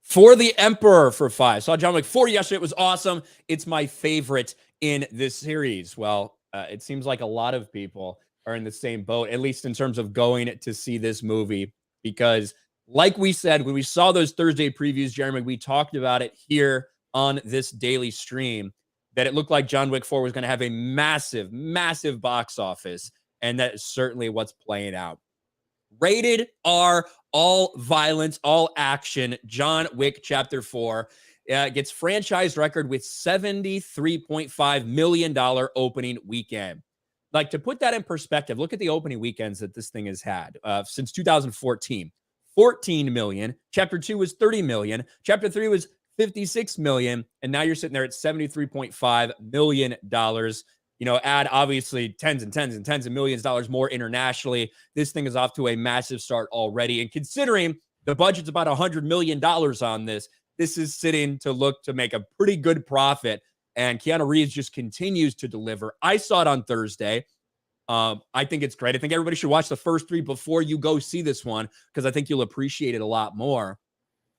For the Emperor for 5. Saw John Wick 4 yesterday. It was awesome. It's my favorite in this series. Well, it seems like a lot of people are in the same boat, at least in terms of going to see this movie, because like we said, when we saw those Thursday previews, Jeremy, we talked about it here on this daily stream that it looked like John Wick 4 was going to have a massive, massive box office. And that is certainly what's playing out. Rated R, all violence, all action. John Wick Chapter 4 gets franchise record with $73.5 million opening weekend. Like, to put that in perspective, look at the opening weekends that this thing has had since 2014. 14 million. Chapter 2 was 30 million. Chapter 3 was 56 million. And now you're sitting there at $73.5 million. You know, add obviously tens and tens and tens of millions of dollars more internationally. This thing is off to a massive start already. And considering the budget's about $100 million on this, this is sitting to look to make a pretty good profit. And Keanu Reeves just continues to deliver. I saw it on Thursday. I think it's great. I think everybody should watch the first 3 before you go see this one, because I think you'll appreciate it a lot more.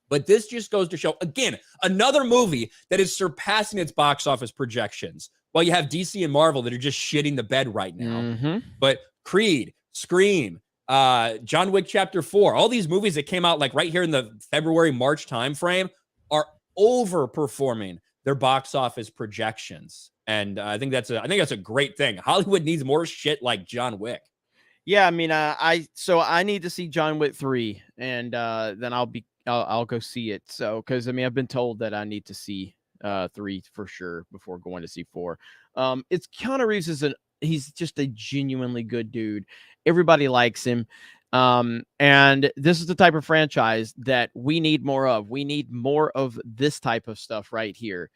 But this just goes to show, again, another movie that is surpassing its box office projections. Well, you have DC and Marvel that are just shitting the bed right now. But Creed, Scream, John Wick Chapter 4, all these movies that came out like right here in the February, March timeframe are overperforming their box office projections. And I think that's a great thing. Hollywood needs more shit like John Wick. Yeah, I mean, I need to see John Wick 3, and then I'll go see it. So, because I mean, I've been told that I need to see 3 for sure before going to see 4. It's Keanu Reeves he's just a genuinely good dude. Everybody likes him. And this is the type of franchise that we need more of. We need more of this type of stuff right here.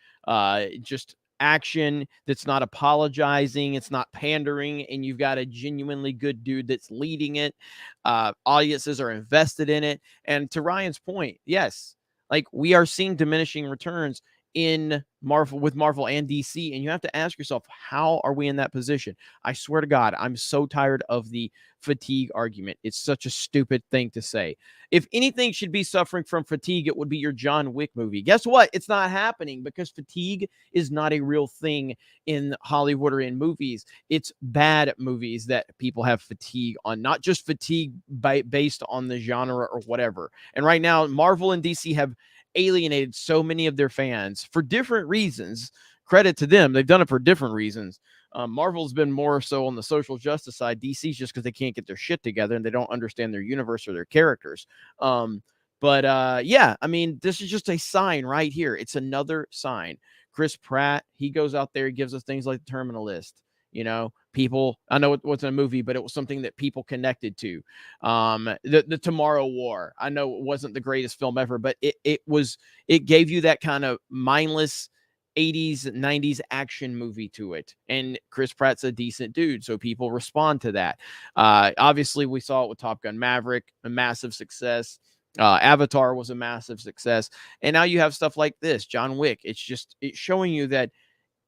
Just action that's not apologizing, it's not pandering, and you've got a genuinely good dude that's leading it. Audiences are invested in it. And to Ryan's point, yes, like, we are seeing diminishing returns in Marvel, with Marvel and DC, and you have to ask yourself, how are we in that position? I swear to God, I'm so tired of the fatigue argument. It's such a stupid thing to say. If anything should be suffering from fatigue, it would be your John Wick movie. Guess what? It's not happening, because fatigue is not a real thing in Hollywood or in movies. It's bad movies that people have fatigue on, not just fatigue based on the genre or whatever. And right now, Marvel and DC have alienated so many of their fans for different reasons. Credit to them. They've done it for different reasons. Marvel's been more so on the social justice side. DC's just because they can't get their shit together and they don't understand their universe or their characters. Yeah, I mean, this is just a sign right here. It's another sign. Chris Pratt, he goes out there, he gives us things like the Terminal List. You know, people, I know it wasn't a movie, but it was something that people connected to. The Tomorrow War, I know it wasn't the greatest film ever, but it gave you that kind of mindless 80s, 90s action movie to it. And Chris Pratt's a decent dude, so people respond to that. Obviously, we saw it with Top Gun Maverick, a massive success. Avatar was a massive success. And now you have stuff like this, John Wick. It's showing you that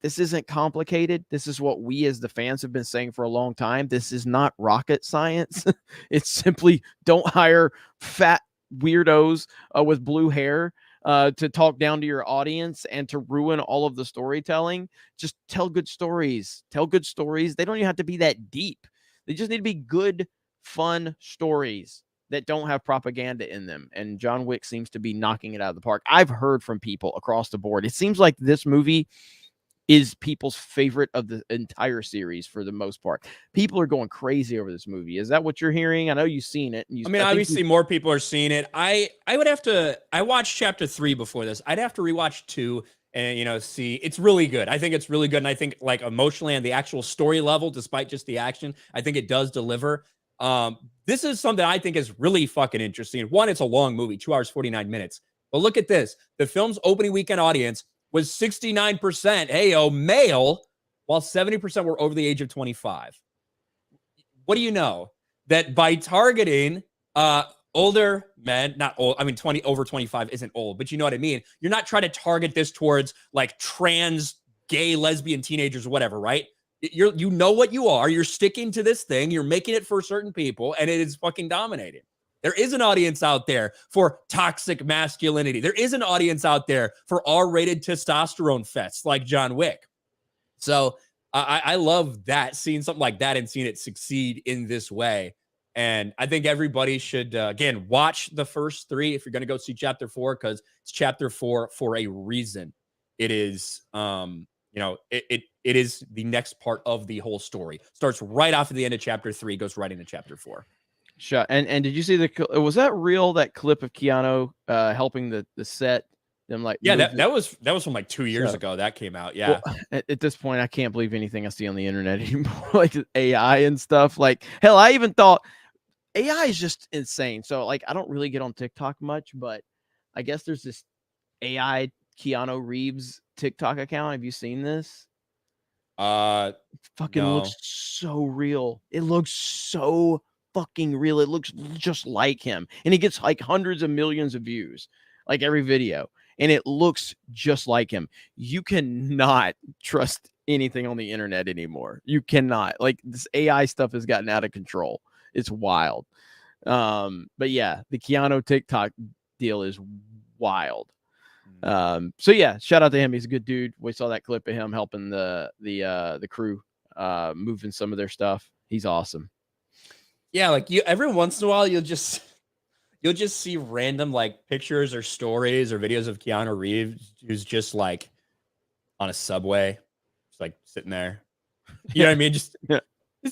this isn't complicated. This is what we as the fans have been saying for a long time. This is not rocket science. It's simply don't hire fat weirdos with blue hair to talk down to your audience and to ruin all of the storytelling. Just tell good stories. Tell good stories. They don't even have to be that deep. They just need to be good, fun stories that don't have propaganda in them. And John Wick seems to be knocking it out of the park. I've heard from people across the board. It seems like this movie is people's favorite of the entire series for the most part. People are going crazy over this movie. Is that what you're hearing? I know you've seen it. I mean, obviously more people are seeing it. I watched Chapter 3 before this. I'd have to rewatch 2 and, see. It's really good. I think it's really good. And I think, like, emotionally and the actual story level, despite just the action, I think it does deliver. This is something I think is really fucking interesting. One, it's a long movie, 2 hours, 49 minutes. But look at this. The film's opening weekend audience was 69% male, while 70% were over the age of 25. What do you know? That by targeting older men, not old, I mean, over 25 isn't old, but you know what I mean? You're not trying to target this towards like trans, gay, lesbian teenagers or whatever, right? You know what you are. You're sticking to this thing. You're making it for certain people, and it is fucking dominating. There is an audience out there for toxic masculinity. There is an audience out there for R-rated testosterone fests like John Wick. So I love that, seeing something like that and seeing it succeed in this way. And I think everybody should, again, watch the first 3 if you're going to go see Chapter 4, because it's Chapter 4 for a reason. it is, it is the next part of the whole story. Starts right off at the end of chapter 3, goes right into chapter 4. Shot. And did you see was that real, that clip of Keanu helping the set? Them like that was from like 2 years ago that came out. Yeah. Well, at this point, I can't believe anything I see on the internet anymore, like AI and stuff. Like, hell, I even thought AI is just insane. So, like, I don't really get on TikTok much, but I guess there's this AI Keanu Reeves TikTok account. Have you seen this? Fucking no. looks so real. It looks so fucking real. It looks just like him, and he gets like hundreds of millions of views, like every video, and it looks just like him. You cannot trust anything on the internet anymore. You cannot. Like, this AI stuff has gotten out of control. It's wild. But yeah, the Keanu TikTok deal is wild. So yeah, shout out to him. He's a good dude. We saw that clip of him helping the crew moving some of their stuff. He's awesome. Yeah, like every once in a while you'll just see random like pictures or stories or videos of Keanu Reeves who's just like on a subway, just like sitting there. You know what I mean? Just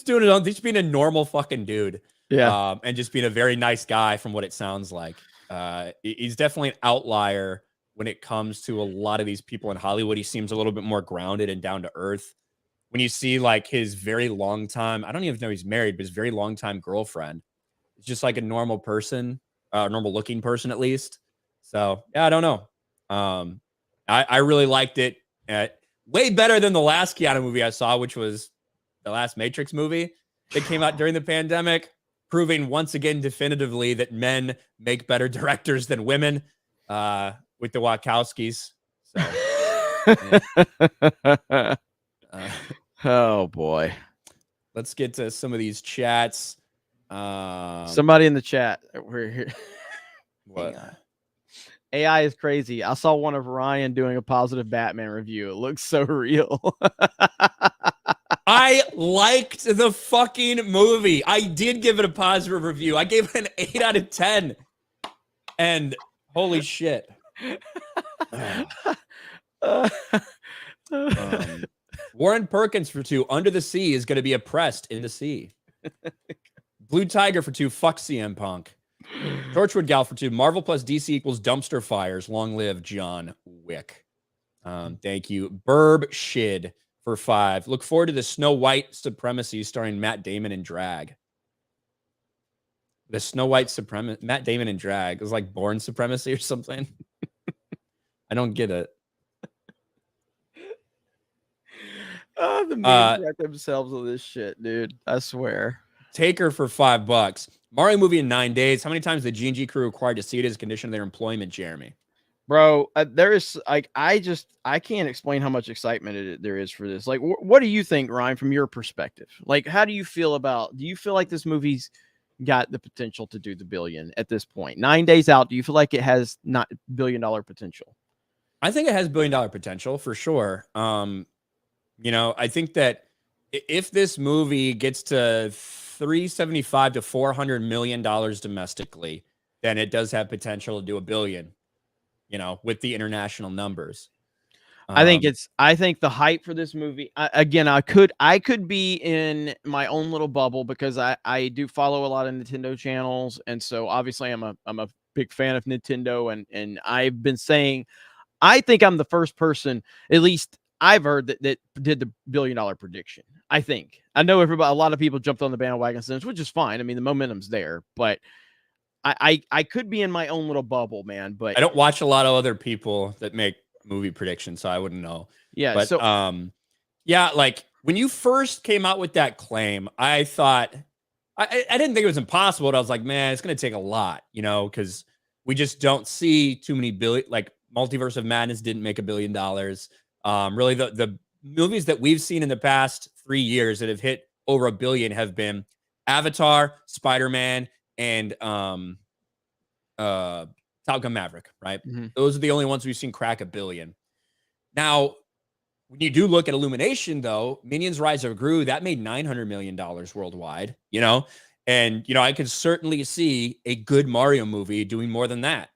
doing it on, just being a normal fucking dude. Yeah. And just being a very nice guy from what it sounds like. He's definitely an outlier when it comes to a lot of these people in Hollywood. He seems a little bit more grounded and down to earth. When you see like his very long time, I don't even know he's married, but his very long time girlfriend is just like a normal person, normal looking person at least. So yeah, I don't know. I really liked it. Way better than the last Keanu movie I saw, which was the last Matrix movie that came out during the pandemic, proving once again definitively that men make better directors than women, with the Wachowskis. So, yeah. Oh boy. Let's get to some of these chats. Somebody in the chat. We're here. What? AI is crazy. I saw one of Ryan doing a positive Batman review. It looks so real. I liked the fucking movie. I did give it a positive review. I gave it an 8 out of 10. And holy shit. Warren Perkins for 2. Under the Sea is going to be oppressed in the sea. Blue Tiger for 2. Fuck CM Punk. Torchwood Gal for 2. Marvel plus DC equals dumpster fires. Long live John Wick. Thank you. Burb Shid for 5. Look forward to the Snow White Supremacy starring Matt Damon in drag. The Snow White Supremacy, Matt Damon in drag is like Born Supremacy or something. I don't get it. The memes write themselves on this shit, dude. I swear. Taker for $5. Mario movie in 9 days. How many times the G&G crew required to see it as a condition of their employment, Jeremy? Bro, there is like I can't explain how much excitement there is for this. Like, what do you think, Ryan, from your perspective? Like, how do you feel about? Do you feel like this movie's got the potential to do the billion at this point? 9 days out, do you feel like it has not $1 billion potential? I think it has $1 billion potential for sure. I think that if this movie gets to $375 to $400 million domestically, then it does have potential to do $1 billion. With the international numbers. I think the hype for this movie, I could be in my own little bubble because I do follow a lot of Nintendo channels. And so obviously I'm a big fan of Nintendo, and I've been saying, I think I'm the first person, at least I've heard, that did the $1 billion prediction. I know a lot of people jumped on the bandwagon since, which is fine. I mean, the momentum's there, but I could be in my own little bubble, man. But I don't watch a lot of other people that make movie predictions, so I wouldn't know. Yeah. But like when you first came out with that claim, I thought I didn't think it was impossible. But I was like, man, it's going to take a lot, because we just don't see too many billion. Like Multiverse of Madness didn't make $1 billion. Really, the movies that we've seen in the past 3 years that have hit over $1 billion have been Avatar, Spider-Man, and Top Gun Maverick, right? Mm-hmm. Those are the only ones we've seen crack $1 billion. Now, when you do look at Illumination, though, Minions Rise of Gru, that made $900 million worldwide, and, I could certainly see a good Mario movie doing more than that.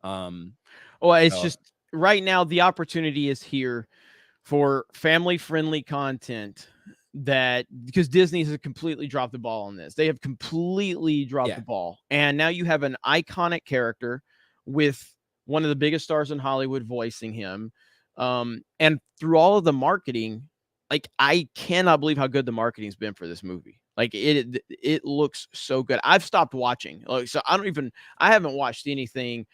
Well, it's just, right now the opportunity is here for family-friendly content that because Disney has completely dropped the ball on this. They have completely dropped the ball. And now you have an iconic character with one of the biggest stars in Hollywood voicing him. And through all of the marketing, like I cannot believe how good the marketing's been for this movie. Like it looks so good. I've stopped watching. Like, so I haven't watched anything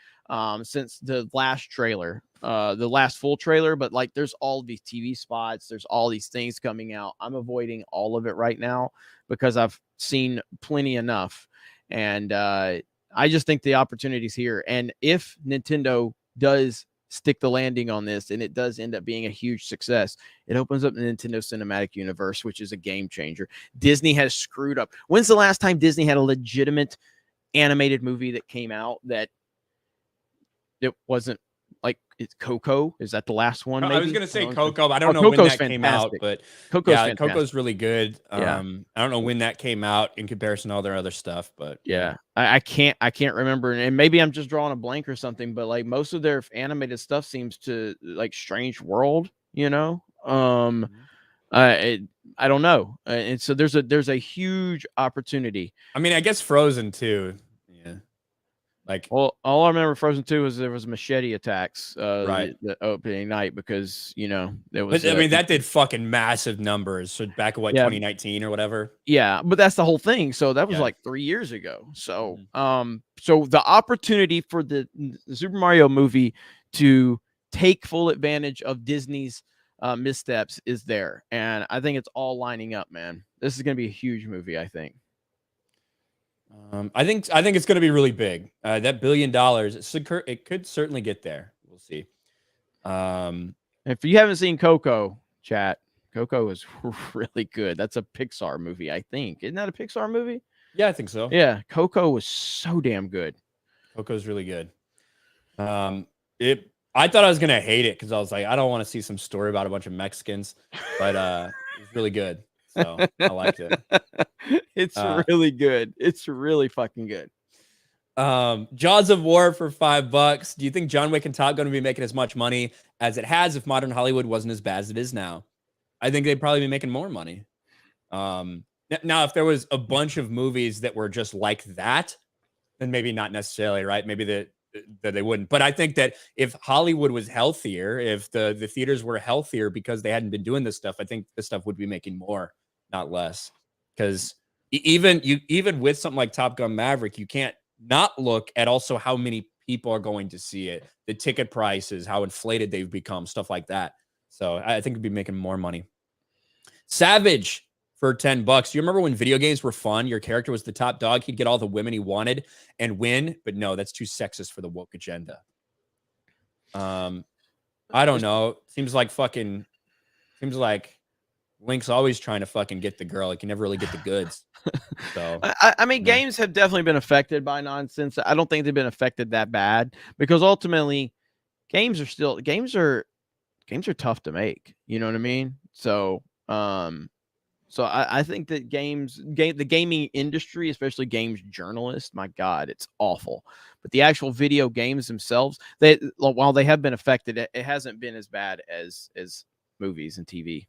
since the last trailer, the last full trailer, but like there's all these TV spots, there's all these things coming out. I'm avoiding all of it right now because I've seen plenty enough. And I just think the opportunity's here. And if Nintendo does stick the landing on this and it does end up being a huge success, it opens up the Nintendo Cinematic Universe, which is a game changer. Disney has screwed up. When's the last time Disney had a legitimate animated movie that came out that it wasn't like it's Coco? Is that the last one? I was gonna say Coco, but I Oh, don't know when Coco's that came out. fantastic. But Coco's yeah, fantastic. Coco's really good. Yeah. I don't know when that came out in comparison to all their other stuff, but yeah, I can't remember, and maybe I'm just drawing a blank or something. But like most of their animated stuff seems to like Strange World, you know. I don't know, and so there's a huge opportunity. I mean, I guess Frozen too. Yeah, like well, all I remember Frozen 2 was there was machete attacks, right, the opening night because you know there was. But, I mean, that did fucking massive numbers. So back in what 2019 or whatever. Yeah, but that's the whole thing. So that was like 3 years ago. So so the opportunity for the Super Mario movie to take full advantage of Disney's missteps is there, and I think it's all lining up, man. This is going to be a huge movie, I think. I think it's going to be really big. That $1 billion, it could certainly get there. We'll see. If you haven't seen Coco, chat, Coco is really good. That's a Pixar movie, I think. Isn't that a Pixar movie? Yeah, I think so. Yeah, Coco was so damn good. Coco's really good. I thought I was gonna hate it because I was like, I don't want to see some story about a bunch of Mexicans, but it's really good. So I liked it. It's really good. It's really fucking good. Jaws of War for $5. Do you think John Wick and Top Gun would be making as much money as it has if modern Hollywood wasn't as bad as it is now? I think they'd probably be making more money. Now, if there was a bunch of movies that were just like that, then maybe not necessarily, right? Maybe that they wouldn't. But I think that if Hollywood was healthier, if the theaters were healthier because they hadn't been doing this stuff, I think this stuff would be making more, not less. Because even with something like Top Gun Maverick, you can't not look at also how many people are going to see it, the ticket prices, how inflated they've become, stuff like that. So I think it'd be making more money. Savage for $10. You remember when video games were fun? Your character was the top dog. He'd get all the women he wanted and win. But no, that's too sexist for the woke agenda. I don't know. Seems like Link's always trying to fucking get the girl. He can never really get the goods. So I mean, games have definitely been affected by nonsense. I don't think they've been affected that bad because ultimately games are tough to make. You know what I mean? So, so I think that the gaming industry, especially games journalists, my God, it's awful. But the actual video games themselves, while they have been affected, it hasn't been as bad as movies and TV.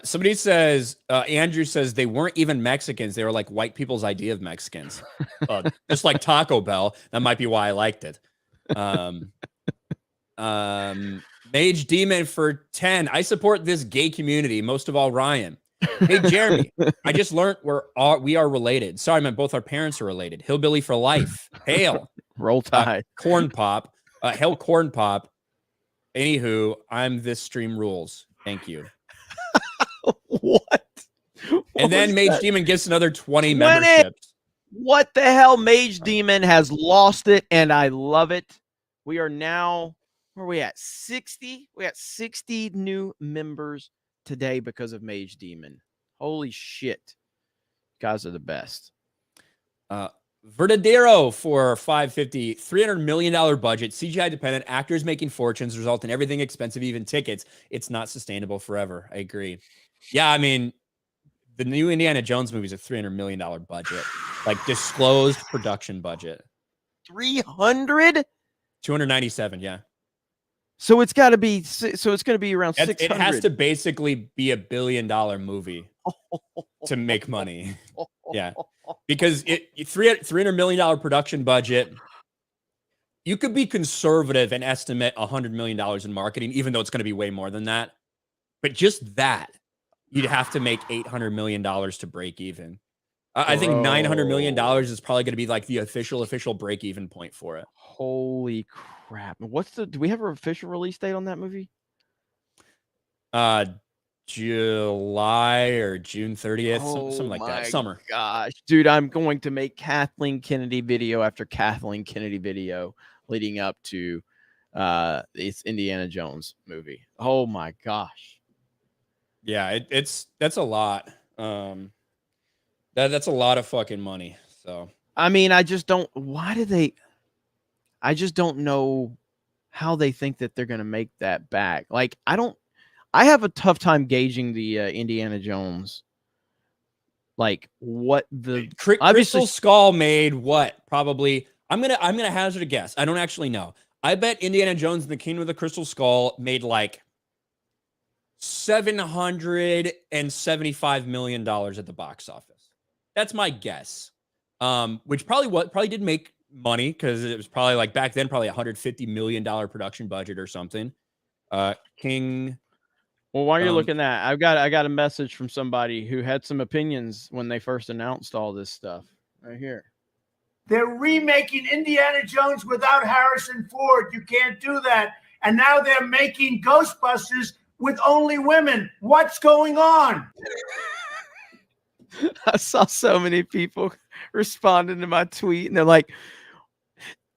Somebody says, Andrew says they weren't even Mexicans. They were like white people's idea of Mexicans. Just like Taco Bell. That might be why I liked it. Mage Demon for 10. I support this gay community, most of all Ryan. Hey, Jeremy, I just learned we are related. Sorry, I meant both our parents are related. Hillbilly for life. Hail. Roll Tide. Corn Pop. Hail Corn Pop. Anywho, I'm this stream rules. Thank you. What? And then Mage Demon gets another 20 memberships. What the hell? Mage Demon has lost it, and I love it. We are now, where are we at? 60? We got 60 new members today because of Mage Demon. Holy shit. You guys are the best. Verdadero for $5.50. $300 million budget, CGI dependent, actors making fortunes, result in everything expensive, even tickets. It's not sustainable forever. I agree. Yeah, I mean, the new Indiana Jones movie is a $300 million budget, like disclosed production budget. 300? 297, yeah. So it's got to be. So it's going to be around It 600. has to basically be $1 billion movie to make money. Yeah, because $300 million production budget. You could be conservative and estimate $100 million in marketing, even though it's going to be way more than that. But just that, you'd have to make $800 million to break even. I think $900 million is probably going to be like the official break even point for it. Holy crap! Do we have an official release date on that movie? July or June 30th, something like that. Summer. Gosh, dude, I'm going to make Kathleen Kennedy video after Kathleen Kennedy video leading up to it's Indiana Jones movie. Oh my gosh. Yeah, that's a lot. That's a lot of fucking money. So I mean, I just don't know how they think that they're gonna make that back. Like, I have a tough time gauging the Indiana Jones. Like what the Crystal Skull made what? Probably I'm gonna hazard a guess. I don't actually know. I bet Indiana Jones and the Kingdom of the Crystal Skull made like $775 million at the box office. That's my guess. Which probably did make money because it was probably like back then probably $150 million production budget or something. King. Well, while you're looking at, I got a message from somebody who had some opinions when they first announced all this stuff. Right here. They're remaking Indiana Jones without Harrison Ford. You can't do that. And now they're making Ghostbusters with only women. What's going on? I saw so many people responding to my tweet, and they're like,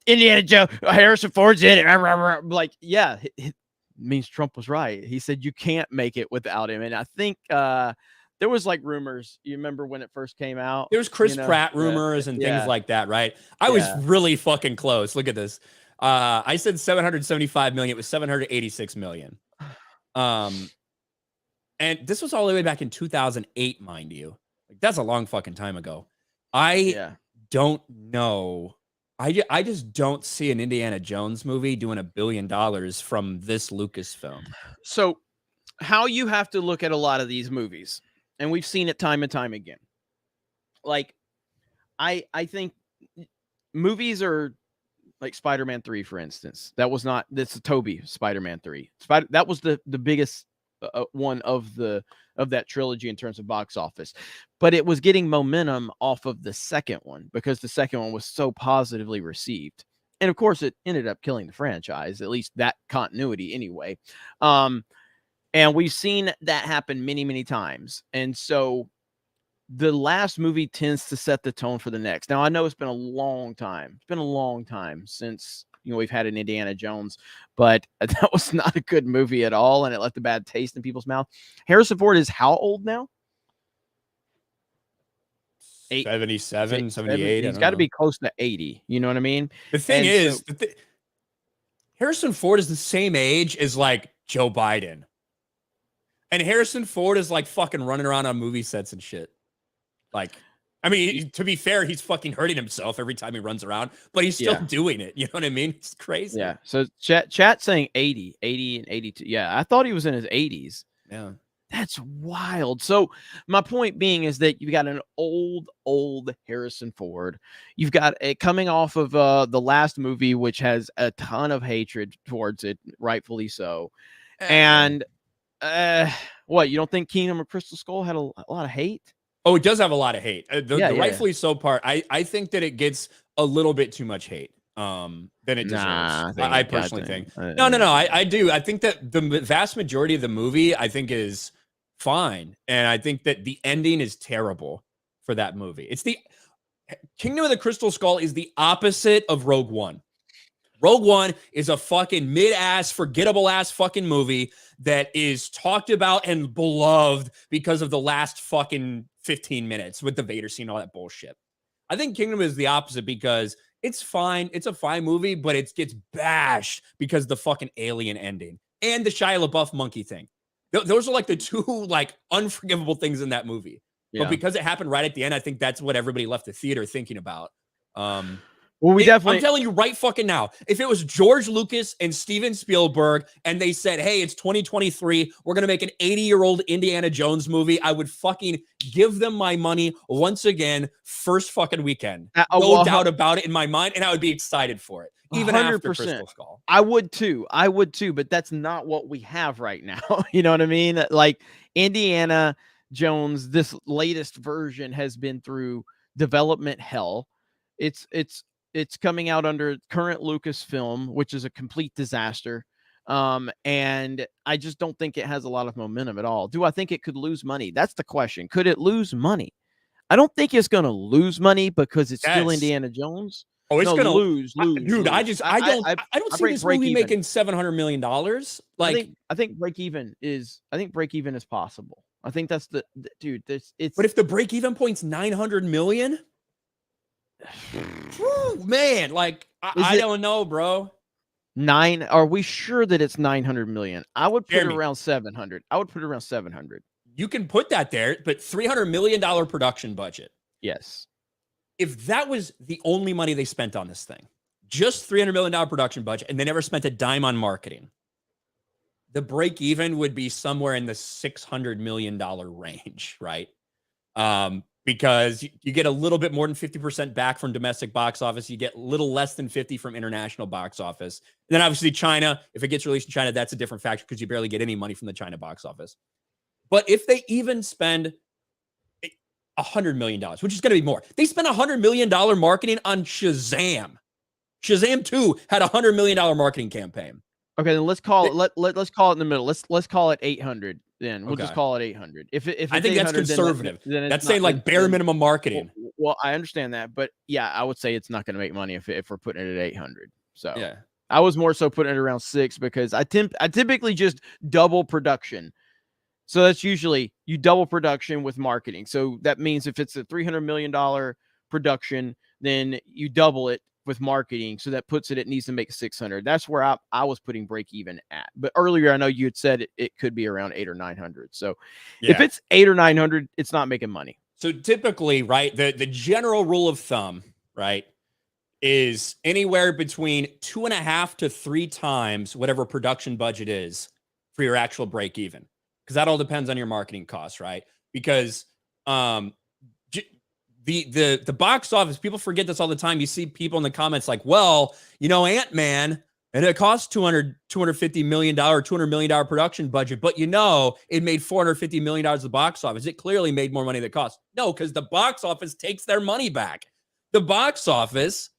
Indiana Jones, Harrison Ford's in it. I'm like, yeah, it means Trump was right. He said you can't make it without him. And I think there was like rumors. You remember when it first came out? There was Chris Pratt rumors and things like that, right? I was really fucking close. Look at this. I said 775 million. It was 786 million. And this was all the way back in 2008, mind you. Like, that's a long fucking time ago. I don't know. I just don't see an Indiana Jones movie doing $1 billion from this Lucasfilm. So how you have to look at a lot of these movies, and we've seen it time and time again. Like, I think movies are like Spider-Man 3, for instance. That's a Toby Spider-Man 3. That was the biggest one of that trilogy in terms of box office, but it was getting momentum off of the second one because the second one was so positively received, and of course it ended up killing the franchise, at least that continuity anyway. And we've seen that happen many times, and so the last movie tends to set the tone for the next. Now I know it's been a long time since we've had an Indiana Jones, but that was not a good movie at all, and it left a bad taste in people's mouth. Harrison Ford is how old now? 77, 78. He's got to be close to 80. You know what I mean? The thing is, Harrison Ford is the same age as like Joe Biden. And Harrison Ford is like fucking running around on movie sets and shit. Like, I mean, to be fair, he's fucking hurting himself every time he runs around, but he's still doing it. You know what I mean? It's crazy. Yeah. So chat saying 80 and 82. Yeah. I thought he was in his 80s. Yeah. That's wild. So my point being is that you've got an old Harrison Ford. You've got it coming off of the last movie, which has a ton of hatred towards it, rightfully so. And what, you don't think Kingdom of Crystal Skull had a lot of hate? Oh, it does have a lot of hate. The rightfully so part, I think that it gets a little bit too much hate than it deserves. I personally think. No. I do. I think that the vast majority of the movie, I think, is fine. And I think that the ending is terrible for that movie. It's the Kingdom of the Crystal Skull is the opposite of Rogue One. Rogue One is a fucking mid-ass, forgettable-ass fucking movie that is talked about and beloved because of the last fucking 15 minutes with the Vader scene and all that bullshit. I think Kingdom is the opposite because it's fine. It's a fine movie, but it gets bashed because of the fucking alien ending and the Shia LaBeouf monkey thing. Those are like the two like unforgivable things in that movie. Yeah. But because it happened right at the end, I think that's what everybody left the theater thinking about. Well, we definitely. I'm telling you right fucking now, if it was George Lucas and Steven Spielberg and they said, hey, it's 2023, we're going to make an 80-year-old Indiana Jones movie, I would fucking give them my money once again, first fucking weekend. No doubt about it in my mind, and I would be excited for it, even 100%. After Crystal Skull. I would too, but that's not what we have right now. You know what I mean? Like Indiana Jones, this latest version has been through development hell. It's coming out under current Lucasfilm, which is a complete disaster. And I just don't think it has a lot of momentum at all. Do I think it could lose money? That's the question. Could it lose money? I don't think it's going to lose money because it's still Indiana Jones. Oh, it's going to lose, dude. Lose. I don't see this movie making $700 million. Like, I think break even is possible. I think that's the dude. But if the break even point's 900 million. Man, like I don't know, bro. Are we sure that it's 900 million? I would put it around 700. I would put it around 700. You can put that there, but $300 million production budget. Yes. If that was the only money they spent on this thing, just $300 million production budget, and they never spent a dime on marketing, the break even would be somewhere in the $600 million range, right? Because you get a little bit more than 50% back from domestic box office. You get a little less than 50 from international box office. And then obviously China, if it gets released in China, that's a different factor because you barely get any money from the China box office. But if they even spend $100 million, which is going to be more, they spent $100 million marketing on Shazam. Shazam 2 had a $100 million marketing campaign. Okay, then let's call it. Let's call it in the middle. Let's call it 800. Then we'll just call it 800. If I think that's conservative. Then that's saying like bare minimum marketing. Well, I understand that, but yeah, I would say it's not going to make money if we're putting it at 800. So yeah, I was more so putting it around 6 because I typically just double production. So that's usually you double production with marketing. So that means if it's a $300 million production, then you double it with marketing. So that puts it needs to make 600. That's where I was putting break even at. But earlier, I know you had said it could be around 800 or 900. So if it's 800 or 900, it's not making money. So typically, right, the general rule of thumb, right, is anywhere between 2.5 to 3 times whatever production budget is for your actual break even. Because that all depends on your marketing costs, right? Because the box office, people forget this all the time. You see people in the comments like, well, you know, Ant-Man, and it cost $250 million, $200 million production budget, but you know, it made $450 million at the box office. It clearly made more money than it cost. No, because the box office takes their money back. The box office,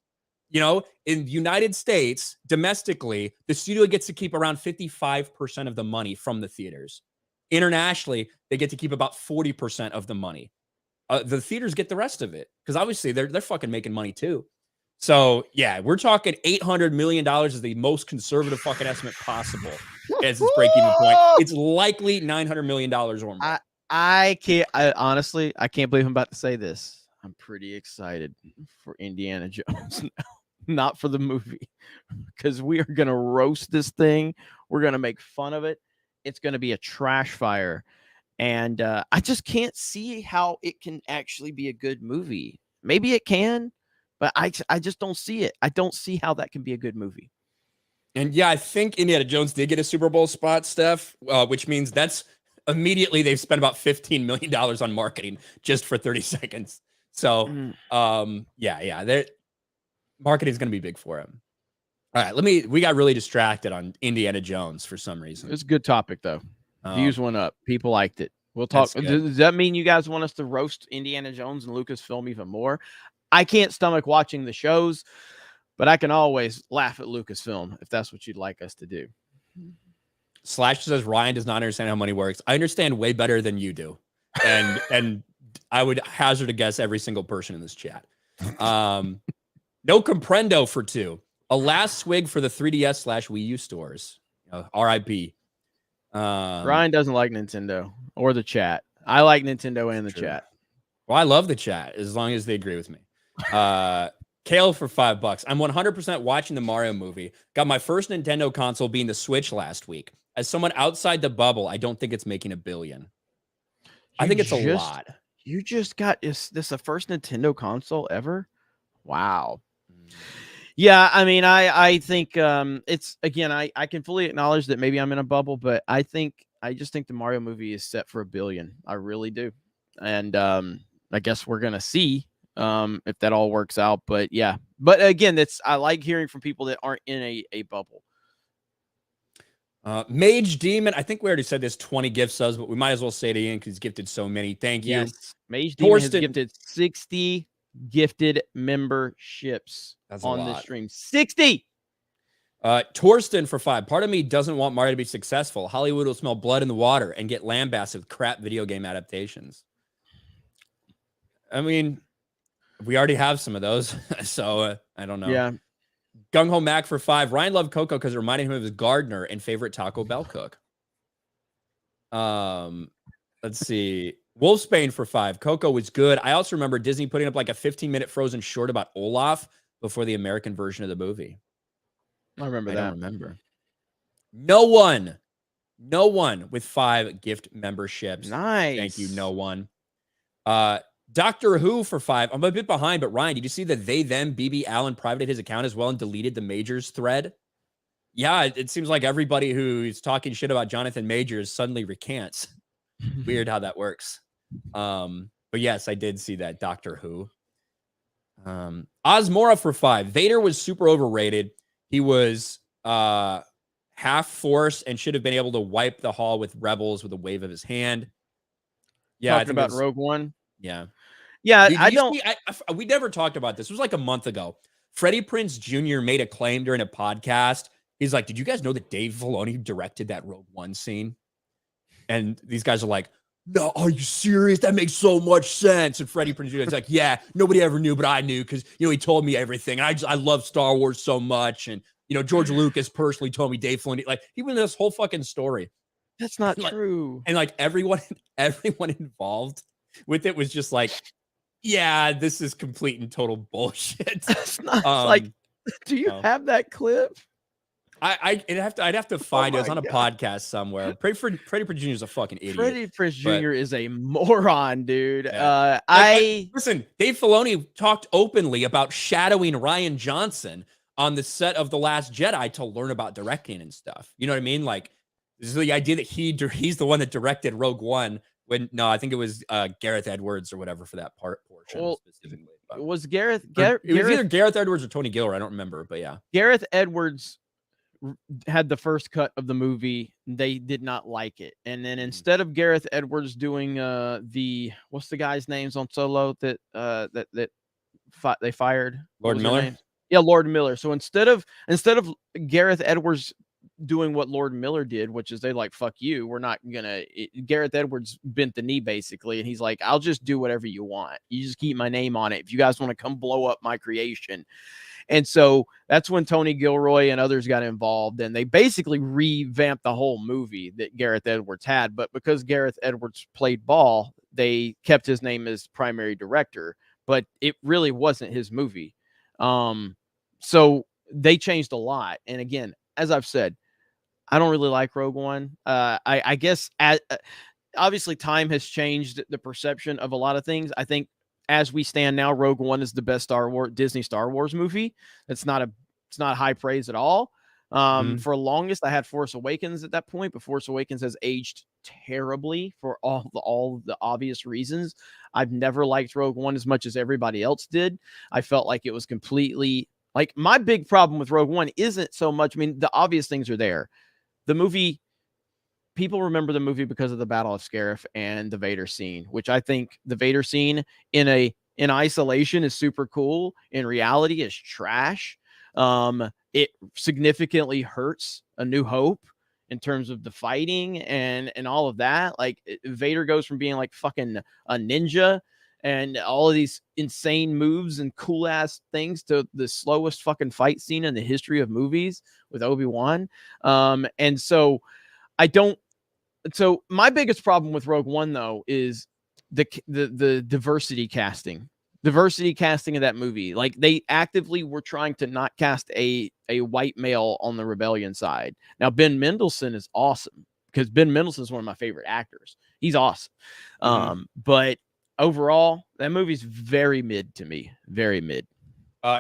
you know, in the United States, domestically, the studio gets to keep around 55% of the money from the theaters. Internationally, they get to keep about 40% of the money. The theaters get the rest of it because obviously they're fucking making money too. So yeah, we're talking $800 million is the most conservative fucking estimate possible as its break-even point. It's likely $900 million or more. I honestly can't believe I'm about to say this. I'm pretty excited for Indiana Jones now, not for the movie, because we are gonna roast this thing. We're gonna make fun of it. It's gonna be a trash fire. And I just can't see how it can actually be a good movie. Maybe it can, but I just don't see it. I don't see how that can be a good movie. And yeah, I think Indiana Jones did get a Super Bowl spot, Steph, which means that's immediately they've spent about $15 million on marketing just for 30 seconds. So yeah, marketing is going to be big for him. All right, we got really distracted on Indiana Jones for some reason. It's a good topic though. Views went up. People liked it. We'll talk. Does that mean you guys want us to roast Indiana Jones and Lucasfilm even more? I can't stomach watching the shows, but I can always laugh at Lucasfilm if that's what you'd like us to do. Slash says Ryan does not understand how money works. I understand way better than you do, and I would hazard a guess every single person in this chat. No comprendo for 2. A last swig for the 3DS/Wii U stores. RIP. Ryan doesn't like Nintendo or the chat. I like Nintendo and the chat. Well, I love the chat as long as they agree with me. Kale for $5. I'm 100% watching the Mario movie. Got my first Nintendo console being the Switch last week. As someone outside the bubble, I don't think it's making $1 billion. I think it's a lot. You just got this the first Nintendo console ever? Wow. Yeah, I mean, I think it's again, I can fully acknowledge that maybe I'm in a bubble, but I just think the Mario movie is set for $1 billion. I really do. And I guess we're gonna see if that all works out. But yeah. But again, I like hearing from people that aren't in a bubble. Mage Demon, I think we already said this 20 gift subs, but we might as well say it again because he's gifted so many. Thank you. Yes. Mage Demon has Torsten- gifted 60 gifted memberships on this stream. 60. Torsten for 5. Part of me doesn't want Mario to be successful. Hollywood will smell blood in the water and get lambasted with crap video game adaptations. I mean, we already have some of those, so I don't know. Yeah. Gung Ho Mac for 5. Ryan loved Coco because it reminded him of his gardener and favorite Taco Bell cook. Let's see. Wolfsbane for 5. Coco was good. I also remember Disney putting up like a 15-minute Frozen short about Olaf before the American version of the movie. I remember that. I don't remember. No one with 5 gift memberships. Nice. Thank you, no one. Doctor Who for 5. I'm a bit behind, but Ryan, did you see that they then BB Allen privated his account as well and deleted the Majors thread? Yeah, it seems like everybody who's talking shit about Jonathan Majors suddenly recants. Weird how that works. But yes, I did see that. Doctor Who. Osmora for 5. Vader was super overrated. He was half force and should have been able to wipe the hall with rebels with a wave of his hand. Yeah, Talking about Rogue One. Yeah. Yeah, we never talked about this. It was like a month ago. Freddie Prinze Jr. made a claim during a podcast. He's like, did you guys know that Dave Filoni directed that Rogue One scene? And these guys are like, no, are you serious? That makes so much sense. And Freddie Prinze Jr. is like, yeah, nobody ever knew, but I knew because, he told me everything. And I love Star Wars so much. And, George Lucas personally told me Dave Filoni, like, he went this whole fucking story. That's not true. And like everyone involved with it was just like, yeah, this is complete and total bullshit. That's not like, do you have that clip? I'd have to find it. It's on a podcast somewhere. Freddie Prinze Jr. is a fucking idiot. Freddie Prinze Jr. is a moron, dude. Yeah. Listen, Dave Filoni talked openly about shadowing Rian Johnson on the set of The Last Jedi to learn about directing and stuff. You know what I mean? Like, this is the idea that he's the one that directed Rogue One. I think it was Gareth Edwards or whatever for that portion specifically. It was Gareth. It was either Gareth Edwards or Tony Gilroy. I don't remember, but yeah. Gareth Edwards had the first cut of the movie. They did not like it, and then instead of Gareth Edwards doing what's the guy's names on Solo that they fired? Lord Miller. Yeah, Lord Miller. So instead of Gareth Edwards doing what Lord Miller did, which is they like, fuck you, we're not gonna. Gareth Edwards bent the knee basically, and he's like, I'll just do whatever you want. You just keep my name on it. If you guys want to come blow up my creation. And so that's when Tony Gilroy and others got involved, and they basically revamped the whole movie that Gareth Edwards had. But because Gareth Edwards played ball, they kept his name as primary director, but it really wasn't his movie. So they changed a lot. And again, as I've said, I don't really like Rogue One. I guess obviously time has changed the perception of a lot of things. I think as we stand now, Rogue One is the best Disney Star Wars movie. It's not high praise at all. For longest, I had Force Awakens at that point, but Force Awakens has aged terribly for all the obvious reasons. I've never liked Rogue One as much as everybody else did. I felt like it was completely like my big problem with Rogue One isn't so much. I mean, the obvious things are there. The movie, people remember the movie because of the Battle of Scarif and the Vader scene, which I think the Vader scene in isolation is super cool. In reality, is trash. It significantly hurts A New Hope in terms of the fighting and all of that. Like Vader goes from being like fucking a ninja and all of these insane moves and cool ass things to the slowest fucking fight scene in the history of movies with Obi-Wan. And so my biggest problem with Rogue One though is the diversity casting. Diversity casting of that movie. Like they actively were trying to not cast a white male on the rebellion side. Now Ben Mendelsohn is awesome because Ben Mendelsohn is one of my favorite actors. He's awesome. But overall, that movie's very mid to me. Very mid.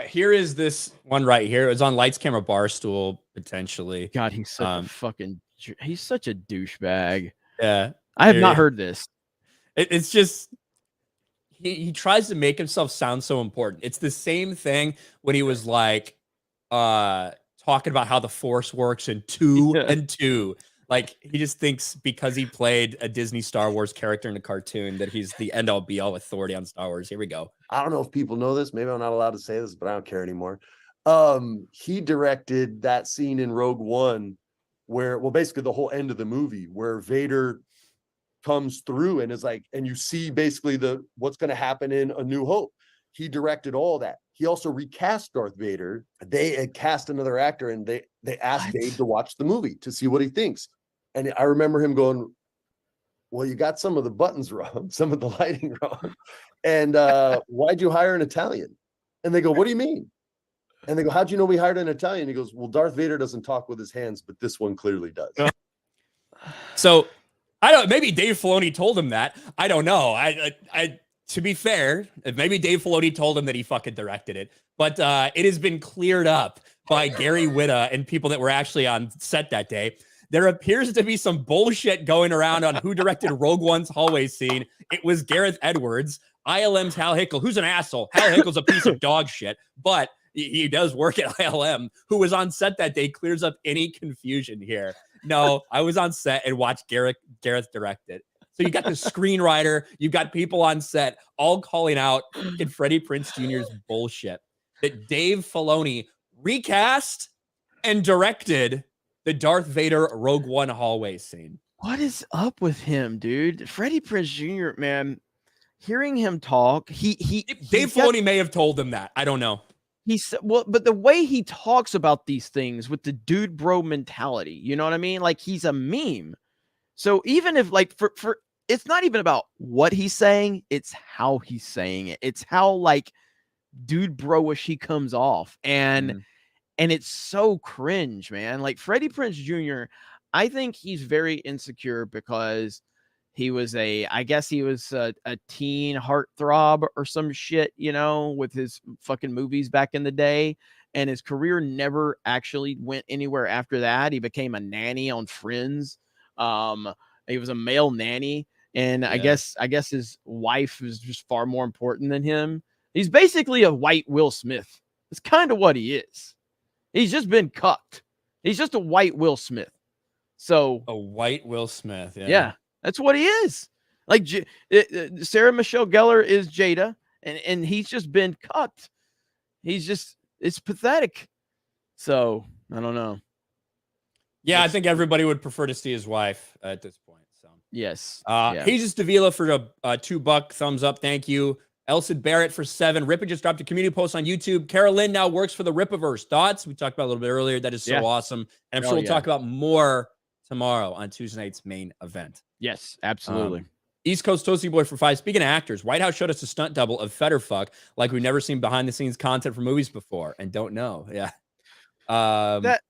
Here is this one right here. It's on Lights Camera Barstool potentially. God, he's such a fucking. He's such a douchebag. Yeah, I have not heard this. It's just he tries to make himself sound so important. It's the same thing when he was like talking about how the Force works in 2 and 2. Like he just thinks because he played a Disney Star Wars character in a cartoon that he's the end all be all authority on Star Wars. Here we go. I don't know if people know this. Maybe I'm not allowed to say this, but I don't care anymore. He directed that scene in Rogue One where, well, basically the whole end of the movie where Vader comes through and is like, and you see basically what's going to happen in A New Hope. He directed all that. He also recast Darth Vader. They had cast another actor and they asked Dave to watch the movie to see what he thinks. And I remember him going, well, you got some of the buttons wrong, some of the lighting wrong. And why'd you hire an Italian? And they go, what do you mean? And they go, how'd you know we hired an Italian? He goes, well, Darth Vader doesn't talk with his hands, but this one clearly does. So I don't, maybe Dave Filoni told him that. I don't know. I to be fair, maybe Dave Filoni told him that he fucking directed it, but it has been cleared up by Gary Whitta and people that were actually on set that day. There appears to be some bullshit going around on who directed Rogue One's hallway scene. It was Gareth Edwards. ILM's Hal Hickel, who's an asshole. Hal Hickel's a piece of dog shit, but he does work at ILM, who was on set that day, clears up any confusion here. No, I was on set and watched Gareth direct it. So you got the screenwriter, you've got people on set all calling out Freddie Prinze Jr.'s bullshit. That Dave Filoni recast and directed the Darth Vader Rogue One hallway scene. What is up with him, dude? Freddie Prinze Jr., man, hearing him talk, Dave Filoni may have told him that. I don't know. But the way he talks about these things with the dude bro mentality, you know what I mean? Like he's a meme. So even if like for it's not even about what he's saying, it's how he's saying it. It's how like dude bro-ish he comes off. And it's so cringe, man. Like Freddie Prinze Jr., I think he's very insecure because he was I guess he was a teen heartthrob or some shit, you know, with his fucking movies back in the day. And his career never actually went anywhere after that. He became a nanny on Friends. He was a male nanny. And yeah. I guess his wife is just far more important than him. He's basically a white Will Smith. It's kind of what he is. He's just been cucked. He's just a white Will Smith. So a white Will Smith. Yeah. That's what he is. Like Sarah Michelle Gellar is Jada, and he's just been cucked. It's pathetic. So I don't know. Yeah, I think everybody would prefer to see his wife at this point. So yes. Jesus Davila for a $2 thumbs up. Thank you. Elson Barrett for 7. Rippa just dropped a community post on YouTube. Carolyn now works for the Rippaverse. Thoughts? We talked about a little bit earlier. That is so awesome. And I'm sure we'll talk about more tomorrow on Tuesday night's main event. Yes, absolutely. East Coast Toasty Boy for 5. Speaking of actors, White House showed us a stunt double of Fetterfuck like we've never seen behind the scenes content for movies before and don't know. Yeah. That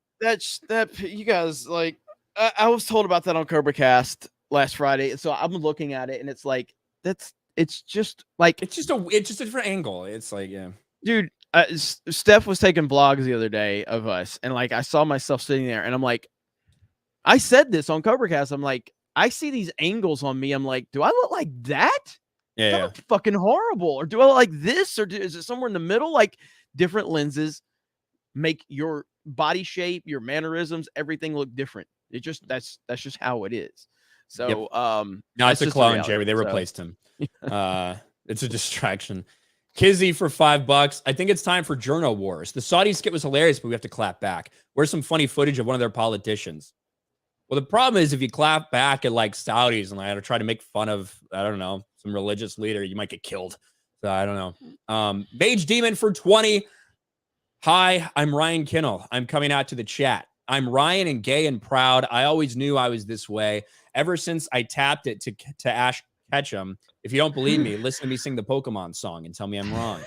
you guys like I was told about that on Cobra Cast last Friday. So I'm looking at it and it's like it's just a different angle. It's like, yeah. Dude, Steph was taking vlogs the other day of us and like I saw myself sitting there and I'm like, I said this on Cobra Cast. I'm like, I see these angles on me. I'm like, do I look like that? Yeah. That looks fucking horrible. Or do I look like this? Or is it somewhere in the middle? Like different lenses make your body shape, your mannerisms, everything look different. It just that's just how it is. So no, it's a clone, Jerry. They replaced him. It's a distraction. Kizzy for $5. I think it's time for Journo Wars. The Saudi skit was hilarious, but we have to clap back. Where's some funny footage of one of their politicians? Well, the problem is if you clap back at like Saudis and like try to make fun of, I don't know, some religious leader, you might get killed. So I don't know. Mage Demon for 20. Hi, I'm Ryan Kinnell. I'm coming out to the chat. I'm Ryan and gay and proud. I always knew I was this way. Ever since I tapped it to Ash Ketchum. If you don't believe me, listen to me sing the Pokemon song and tell me I'm wrong.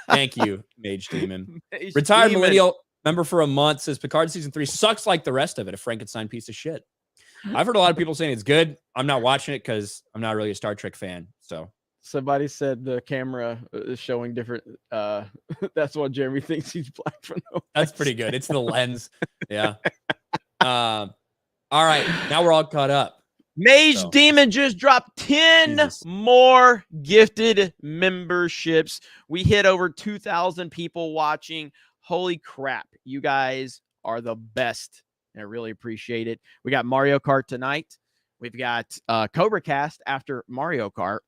Thank you, Mage Demon. Retired Millennial member for a month says Picard season 3 sucks like the rest of it. A Frankenstein piece of shit. I've heard a lot of people saying it's good. I'm not watching it because I'm not really a Star Trek fan. So Somebody said the camera is showing different. That's why Jeremy thinks he's black for no. That's pretty good. It's the lens. Yeah. All right. Now we're all caught up. Mage So, Demon just dropped 10 Jesus. more gifted memberships. We hit over 2,000 people watching. Holy crap. You guys are the best. I really appreciate it. We got Mario Kart tonight. We've got Cobra Cast after Mario Kart.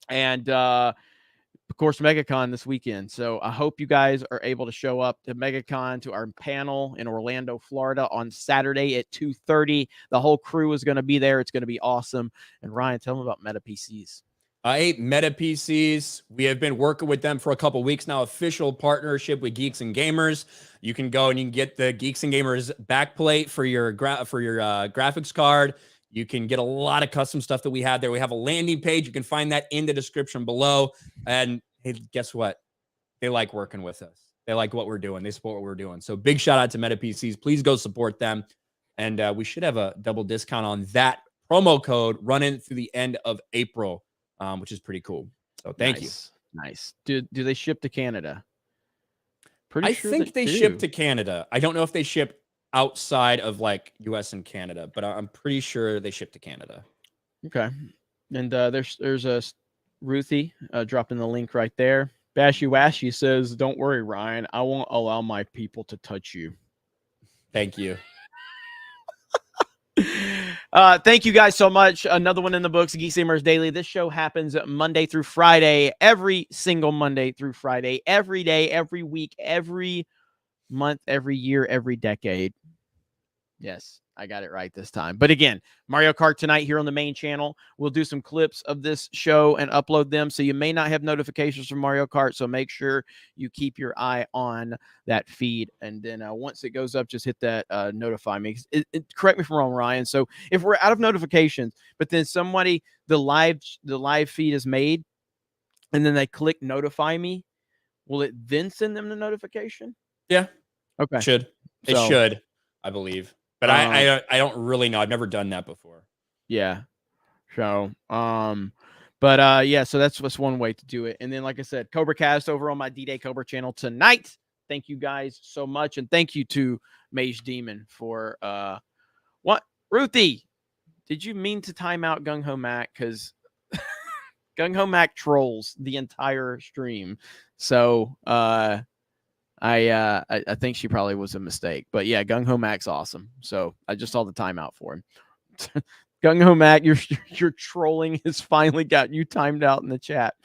And of course, MegaCon this weekend. So I hope you guys are able to show up to MegaCon, to our panel in Orlando, Florida on Saturday at 2:30. The whole crew is going to be there. It's going to be awesome. And Ryan, tell them about Meta PCs. Meta PCs. We have been working with them for a couple weeks now. Official partnership with Geeks and Gamers. You can go and you can get the Geeks and Gamers backplate for your graphics card. You can get a lot of custom stuff that we have there. We have a landing page. You can find that in the description below. And hey, guess what? They like working with us. They like what we're doing. They support what we're doing. So big shout out to Meta PCs. Please go support them. And we should have a double discount on that promo code running through the end of April, which is pretty cool. So thank you. Nice. Do they ship to Canada? I think they ship to Canada. I don't know if they ship outside of like US and Canada, but I'm pretty sure they ship to Canada. Okay. And there's a Ruthie dropping the link right there. Bashy Washy says, "Don't worry, Ryan. I won't allow my people to touch you." Thank you. Thank you guys so much. Another one in the books, Geeks Gamers Daily. This show happens Monday through Friday, every single Monday through Friday, every day, every week, every month, every year, every decade. Yes, I got it right this time. But again, Mario Kart tonight here on the main channel. We'll do some clips of this show and upload them. So you may not have notifications from Mario Kart. So make sure you keep your eye on that feed. And then once it goes up, just hit that notify me. Correct me if I'm wrong, Ryan. So if we're out of notifications, but then somebody, the live feed is made, and then they click notify me, will it then send them the notification? Yeah. Okay. It should, I believe. But I don't really know. I've never done that before. Yeah. So, yeah, so that's one way to do it. And then, like I said, Cobra Cast over on my D-Day Cobra channel tonight. Thank you guys so much. And thank you to Mage Demon for, what? Ruthie, did you mean to time out Gung Ho Mac? Because Gung Ho Mac trolls the entire stream. So, I think she probably was a mistake, but yeah, Gung Ho Mac's awesome. So I just saw the timeout for him. Gung Ho Mac, your trolling has finally got you timed out in the chat.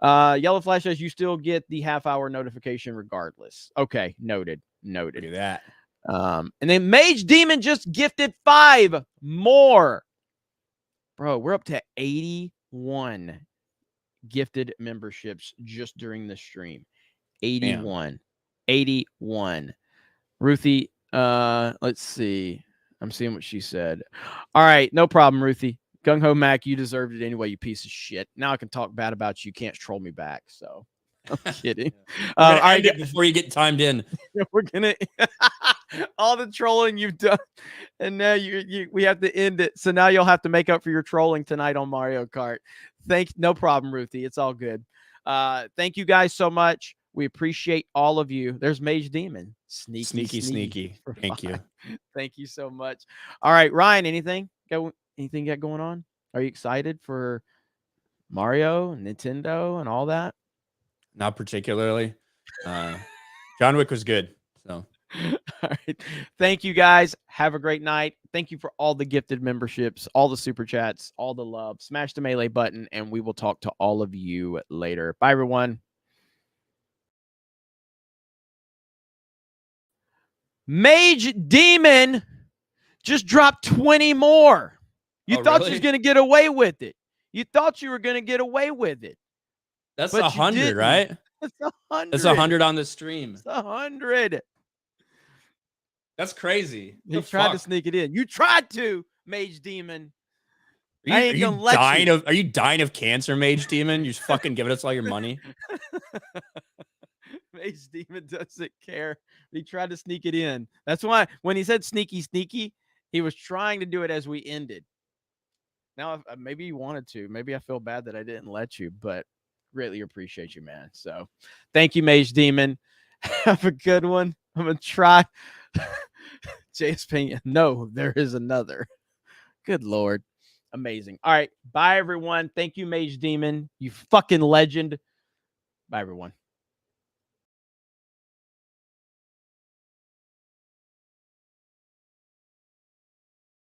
Yellow Flash says you still get the half-hour notification regardless. Okay, noted. Do that. And then Mage Demon just gifted 5 more. Bro, we're up to 81 gifted memberships just during the stream. 81. Damn. 81. Ruthie, let's see. I'm seeing what she said. All right, no problem, Ruthie. Gung Ho Mac, you deserved it anyway, you piece of shit. Now I can talk bad about you. You can't troll me back. So I'm kidding. All right, before you get timed in. We're gonna all the trolling you've done, and now we have to end it. So now you'll have to make up for your trolling tonight on Mario Kart. No problem, Ruthie. It's all good. Thank you guys so much. We appreciate all of you. There's Mage Demon. Sneaky. Thank you. Thank you so much. All right, Ryan, anything you got going on? Are you excited for Mario, Nintendo, and all that? Not particularly. John Wick was good. So all right. Thank you guys. Have a great night. Thank you for all the gifted memberships, all the super chats, all the love. Smash the melee button, and we will talk to all of you later. Bye, everyone. Mage Demon just dropped 20 more. You thought you was going to get away with it. You thought you were going to get away with it. That's 100, right? That's 100. That's 100 on the stream. It's 100. That's crazy. You tried to sneak it in. You tried to, Mage Demon. Are you dying of cancer, Mage Demon? You're fucking giving us all your money. Mage Demon doesn't care. He tried to sneak it in. That's why when he said sneaky, he was trying to do it as we ended. Now, maybe you wanted to. Maybe I feel bad that I didn't let you, but greatly appreciate you, man. So thank you, Mage Demon. Have a good one. I'm going to try. JS Pena. No, there is another. Good Lord. Amazing. All right. Bye, everyone. Thank you, Mage Demon. You fucking legend. Bye, everyone.